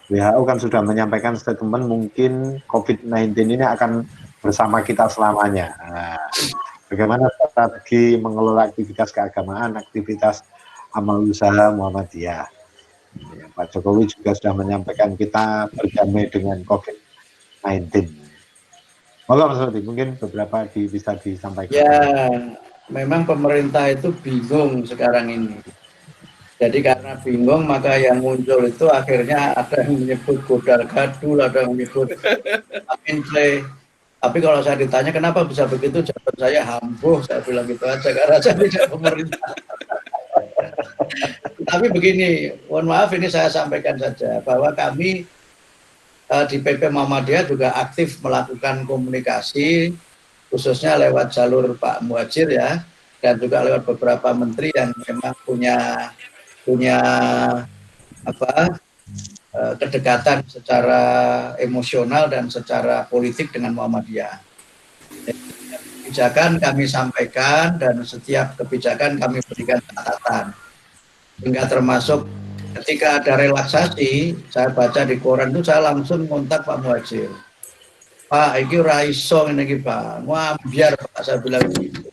WHO kan sudah menyampaikan statement mungkin COVID-19 ini akan bersama kita selamanya. Nah, bagaimana strategi mengelola aktivitas keagamaan, aktivitas amal usaha Muhammadiyah. Ya, Pak Jokowi juga sudah menyampaikan kita berdamai dengan COVID-19. Moga Mas Rudi, mungkin beberapa bisa disampaikan. Ya, memang pemerintah itu bingung sekarang ini. Jadi karena bingung maka yang muncul itu akhirnya ada yang menyebut godal gadul, ada yang menyebut amincle. Tapi kalau saya ditanya kenapa bisa begitu, jawaban saya hambuh, saya bilang gitu aja karena saya tidak pemerintah. Tapi begini, mohon maaf ini saya sampaikan saja bahwa kami di PP Muhammadiyah juga aktif melakukan komunikasi khususnya lewat jalur Pak Muhadjir ya, dan juga lewat beberapa menteri yang memang punya kedekatan secara emosional dan secara politik dengan Muhammadiyah. Kebijakan kami sampaikan dan setiap kebijakan kami berikan catatan. Hingga termasuk ketika ada relaksasi, saya baca di koran itu saya langsung kontak Pak Muhadjir. Pak, ini raiso ini Pak, biar Pak, saya bilang gitu.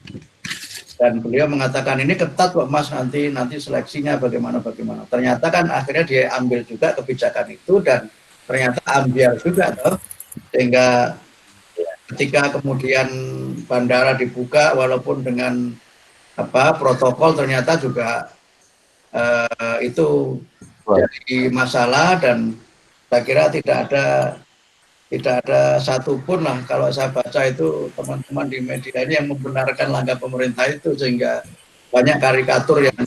Dan beliau mengatakan ini ketat kok Mas, nanti seleksinya bagaimana. Ternyata kan akhirnya dia ambil juga kebijakan itu dan ternyata ambil juga toh. Sehingga ketika kemudian bandara dibuka walaupun dengan protokol ternyata juga itu jadi masalah dan saya kira tidak ada satupun lah kalau saya baca itu teman-teman di media ini yang membenarkan langkah pemerintah itu, sehingga banyak karikatur yang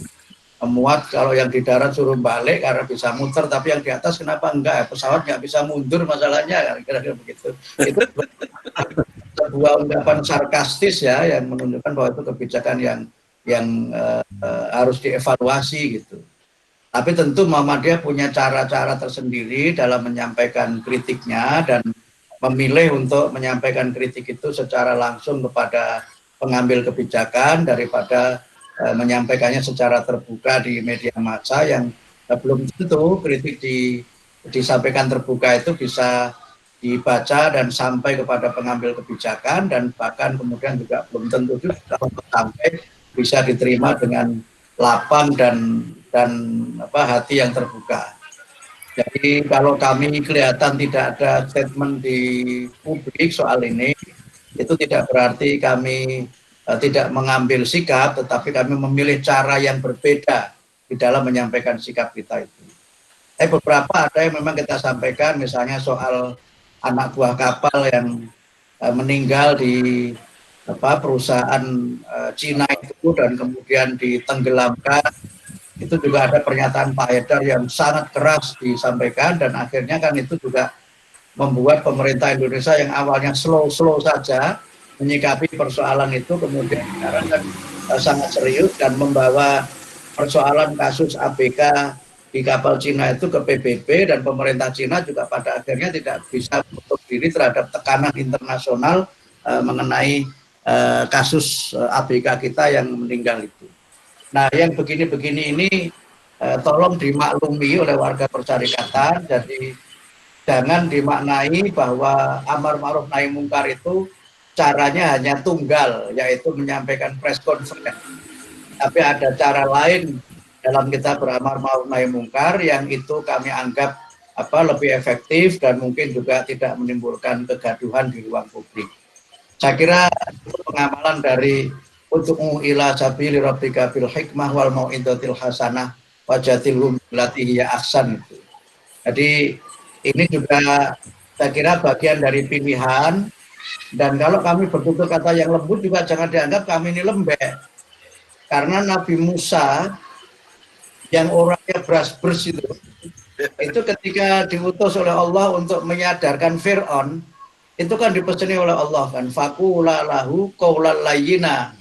memuat kalau yang di darat suruh balik karena bisa muter, tapi yang di atas kenapa enggak, pesawat nggak bisa mundur masalahnya, kira-kira begitu. Itu sebuah ungkapan sarkastis ya yang menunjukkan bahwa itu kebijakan yang harus dievaluasi gitu. Tapi tentu Muhammadiyah punya cara-cara tersendiri dalam menyampaikan kritiknya dan memilih untuk menyampaikan kritik itu secara langsung kepada pengambil kebijakan daripada menyampaikannya secara terbuka di media massa yang belum tentu kritik disampaikan terbuka itu bisa dibaca dan sampai kepada pengambil kebijakan, dan bahkan kemudian juga belum tentu juga sampai bisa diterima dengan lapang dan hati yang terbuka. Jadi kalau kami kelihatan tidak ada statement di publik soal ini, itu tidak berarti kami tidak mengambil sikap, tetapi kami memilih cara yang berbeda di dalam menyampaikan sikap kita itu. Beberapa ada yang memang kita sampaikan, misalnya soal anak buah kapal yang meninggal di perusahaan Cina itu dan kemudian ditenggelamkan. Itu juga ada pernyataan Pak Haidar yang sangat keras disampaikan, dan akhirnya kan itu juga membuat pemerintah Indonesia yang awalnya slow saja menyikapi persoalan itu, kemudian sekarang kan sangat serius dan membawa persoalan kasus ABK di kapal Cina itu ke PBB, dan pemerintah Cina juga pada akhirnya tidak bisa menutup diri terhadap tekanan internasional mengenai kasus ABK kita yang meninggal itu. Nah, yang begini-begini ini tolong dimaklumi oleh warga Persyarikatan. Jadi jangan dimaknai bahwa amar ma'ruf nahi mungkar itu caranya hanya tunggal, yaitu menyampaikan press conference. Tapi ada cara lain dalam kita beramar ma'ruf nahi mungkar yang itu kami anggap lebih efektif dan mungkin juga tidak menimbulkan kegaduhan di ruang publik. Saya kira itu pengamalan dari untuk ila sabili rabbika bil hikmah wal mau'izatil hasanah wajadilhum billati hiya ahsan itu. Jadi ini juga saya kira bagian dari pilihan, dan kalau kami bertutur kata yang lembut juga jangan dianggap kami ini lembek. Karena Nabi Musa yang orangnya beras-beras itu ketika diutus oleh Allah untuk menyadarkan Fir'aun, itu kan dipeseni oleh Allah kan, faqula lahu qaulan layyina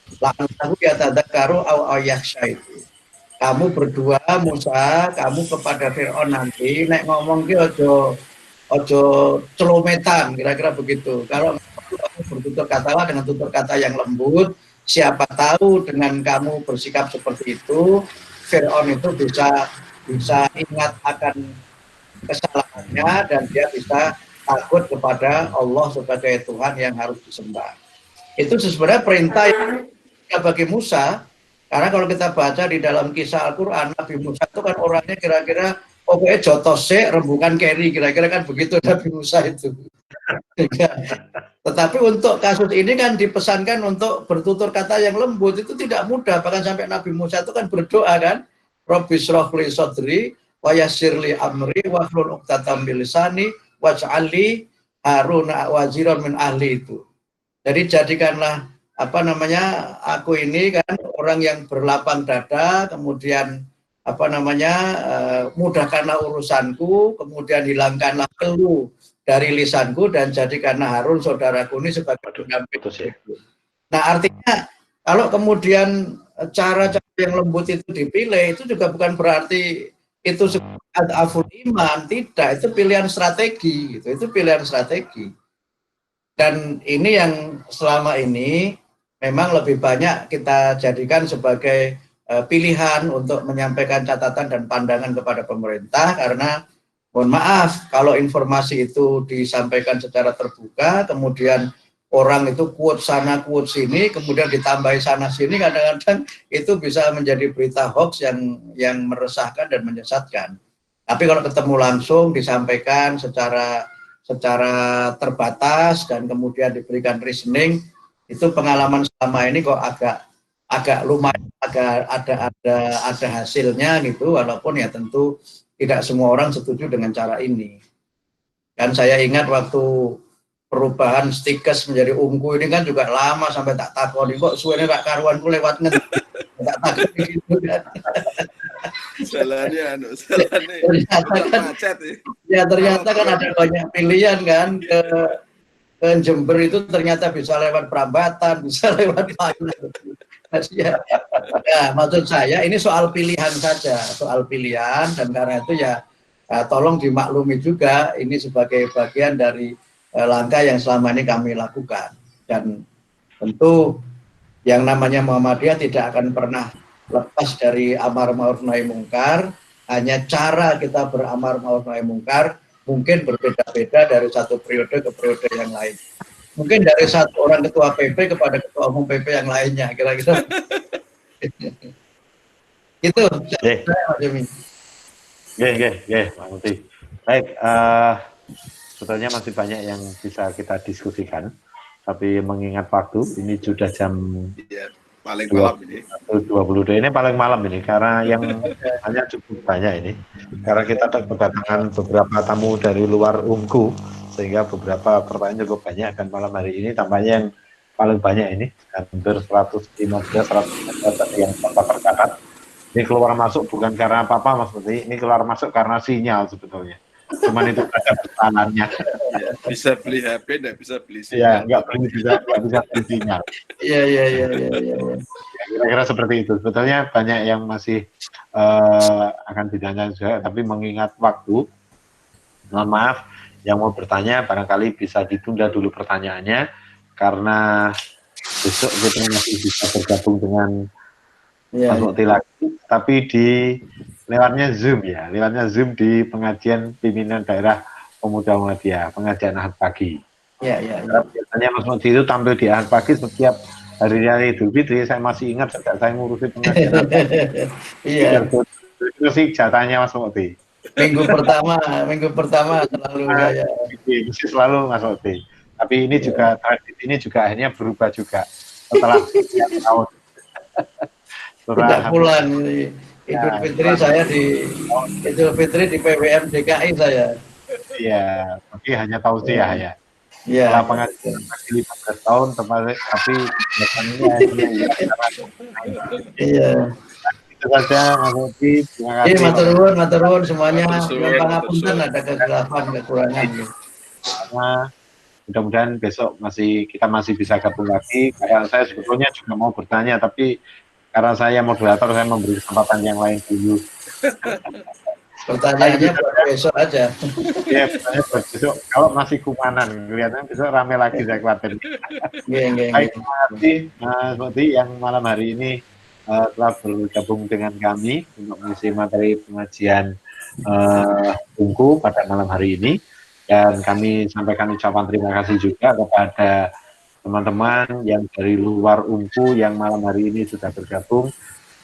la'allahu yatadzakkaru aw yakhsha. Kamu berdua Musa, kamu kepada Fir'aun nanti nek ngomong ki ojo celometan, kira-kira begitu. Kalau kamu bertutur katalah dengan tutur kata yang lembut, siapa tahu dengan kamu bersikap seperti itu Fir'aun itu bisa ingat akan kesalahannya dan dia bisa takut kepada Allah sebagai Tuhan yang harus disembah. Itu sebenarnya perintah yang bagi Musa, karena kalau kita baca di dalam kisah Al-Quran, Nabi Musa itu kan orangnya kira-kira pokoknya jotose rembukan keri, kira-kira kan begitu Nabi Musa itu. Tetapi untuk kasus ini kan dipesankan untuk bertutur kata yang lembut, itu tidak mudah, bahkan sampai Nabi Musa itu kan berdoa kan, Rabbi shrah li sadri wa yassir li amri wahlul 'uqdatam min lisani waj'alni haruna waziran min ahli itu. Jadi jadikanlah aku ini kan orang yang berlapang dada, kemudian mudahkanlah urusanku, kemudian hilangkanlah keluh dari lisanku, dan jadikanlah Harun saudaraku ini sebagai pendamping. Nah, artinya kalau kemudian cara-cara yang lembut itu dipilih, itu juga bukan berarti itu aful iman, tidak, itu pilihan strategi gitu, itu pilihan strategi. Dan ini yang selama ini memang lebih banyak kita jadikan sebagai pilihan untuk menyampaikan catatan dan pandangan kepada pemerintah, karena mohon maaf kalau informasi itu disampaikan secara terbuka, kemudian orang itu quote sana quote sini, kemudian ditambahi sana sini, kadang-kadang itu bisa menjadi berita hoax yang meresahkan dan menyesatkan. Tapi kalau ketemu langsung disampaikan secara terbatas dan kemudian diberikan reasoning, itu pengalaman selama ini kok agak lumayan, agak ada hasilnya gitu, walaupun ya tentu tidak semua orang setuju dengan cara ini. Kan saya ingat waktu perubahan stikes menjadi ungu ini kan juga lama, sampai tak takoni kok suwene rak karuanku lewat ngendi. Tak takoni gitu kan. Salahnya ternyata kan ada banyak pilihan kan, ke Jember itu ternyata bisa lewat Prambatan, bisa lewat mana. Ya, maksud saya ini soal pilihan saja, soal pilihan, dan karena itu ya tolong dimaklumi juga ini sebagai bagian dari langkah yang selama ini kami lakukan. Dan tentu yang namanya Muhammadiyah tidak akan pernah lepas dari amar ma'ruf nahi mungkar, hanya cara kita beramar ma'ruf nahi mungkar mungkin berbeda-beda dari satu periode ke periode yang lain. Mungkin dari satu orang ketua PP kepada ketua umum PP yang lainnya, kira-kira. Itu. Pak Muti. Baik, sebetulnya masih banyak yang bisa kita diskusikan, tapi mengingat waktu, ini sudah jam paling malam ini. 22 ini paling malam ini karena yang hanya cukup banyak ini. Karena kita kedatangan beberapa tamu dari luar Unku sehingga beberapa pertanyaan cukup banyak dan malam hari ini tampaknya yang paling banyak ini hampir 115 100 yang tanpa tercatat. Ini keluar masuk bukan karena apa-apa Mas Putri, ini keluar masuk karena sinyal sebetulnya. Cuman itu ada pertanyaannya. Ya, bisa beli HP, nggak bisa beli Iya, sinyal. nggak bisa beli sinyal. Iya. Kira-kira seperti itu. Sebetulnya banyak yang masih akan ditanyakan juga, tapi mengingat waktu, mohon maaf, yang mau bertanya barangkali bisa ditunda dulu pertanyaannya, karena besok kita masih bisa bergabung dengan Mas Mukti lagi, tapi di lewatnya Zoom ya, lewatnya Zoom di pengajian pimpinan daerah Pemuda Muhammadiyah, pengajian Ahad pagi. Iya. Biasanya Mas Mukti itu tampil di Ahad pagi setiap hari raya Idul Fitri. Saya masih ingat sejak saya ngurusi pengajian Ahad pagi. Iya. Itu sih jatahnya Mas Mukti. Minggu pertama selalu saya. Selalu Mas Mukti. Tapi ini juga tradisi ini juga akhirnya berubah juga setelah sekian tahun. Tidak pulang. Idul Fitri saya di Idul Fitri di PWM DKI saya. Iya, tapi hanya tausiah ya. Iya. Setelah pengajian masih 15 tahun, tapi biasanya Iya. itu saja Mas Mukti. Terima kasih. Matur nuwun semuanya. Matur suwun, Yang pangapunten matur suwun. ada kegelapan, kekurangan. Mudah-mudahan besok kita masih bisa gabung lagi. Karena saya sebetulnya juga mau bertanya, tapi karena saya moderator, saya memberi kesempatan yang lain dulu. Pertanyaannya buat besok aja. Ya, saya buat besok. Kalau masih kumanan, kelihatannya besok rame lagi saya khawatir. Baik, terima kasih Mas Mukti yang malam hari ini telah bergabung dengan kami untuk mengisi materi pengajian Unku pada malam hari ini. Dan kami sampaikan ucapan terima kasih juga kepada teman-teman yang dari luar Unku yang malam hari ini sudah bergabung.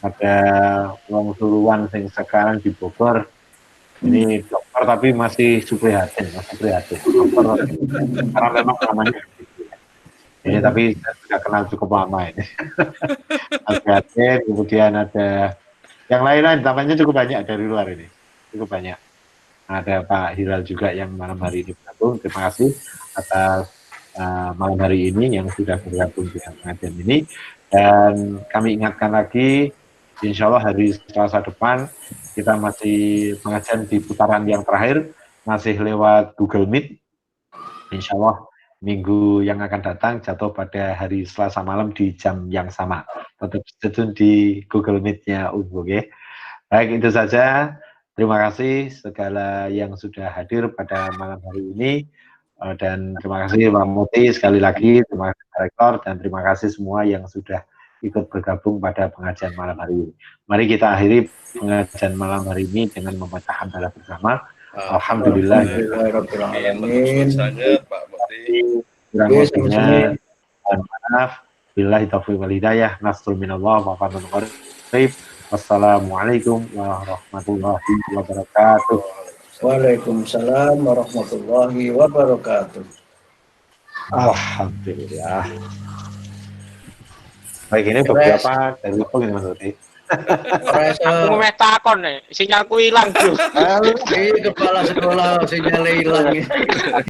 Ada Wong Suluwan yang sekarang di Bogor. Ini dokter tapi masih prihatin. Dokter karena memang namanya ini tapi saya sudah kenal cukup lama ini. Kemudian ada yang lain-lain, tampaknya cukup banyak dari luar ini, cukup banyak. Ada Pak Hilal juga yang malam hari ini bergabung. Terima kasih atas malam hari ini yang sudah bergabung dengan pengajian ini. Dan kami ingatkan lagi, insya Allah hari Selasa depan kita masih pengajian di putaran yang terakhir, masih lewat Google Meet. Insya Allah minggu yang akan datang jatuh pada hari Selasa malam di jam yang sama. Tetap stay tune di Google Meet-nya Ungu. Okay? Baik, itu saja. Terima kasih segala yang sudah hadir pada malam hari ini. Dan terima kasih Pak Mukti sekali lagi, terima kasih Rektor, dan terima kasih semua yang sudah ikut bergabung pada pengajian malam hari ini. Mari kita akhiri pengajian malam hari ini dengan membaca hamdalah bersama. Alhamdulillah. Alhamdulillah. Sangat Pak Mukti. Kurang lebihnya, mohon maaf. Billahi taufiq wal hidayah. Nasrul minallah wa fadlun qarib. Wassalamualaikum warahmatullahi wabarakatuh. Waalaikumsalam warahmatullahi wabarakatuh. Alhamdulillah. Baik, ini beberapa dari Pung ini Mas Udi. Aku meh takon nih, sinyalku hilang, Bro. Kepala sekolah sinyal hilang.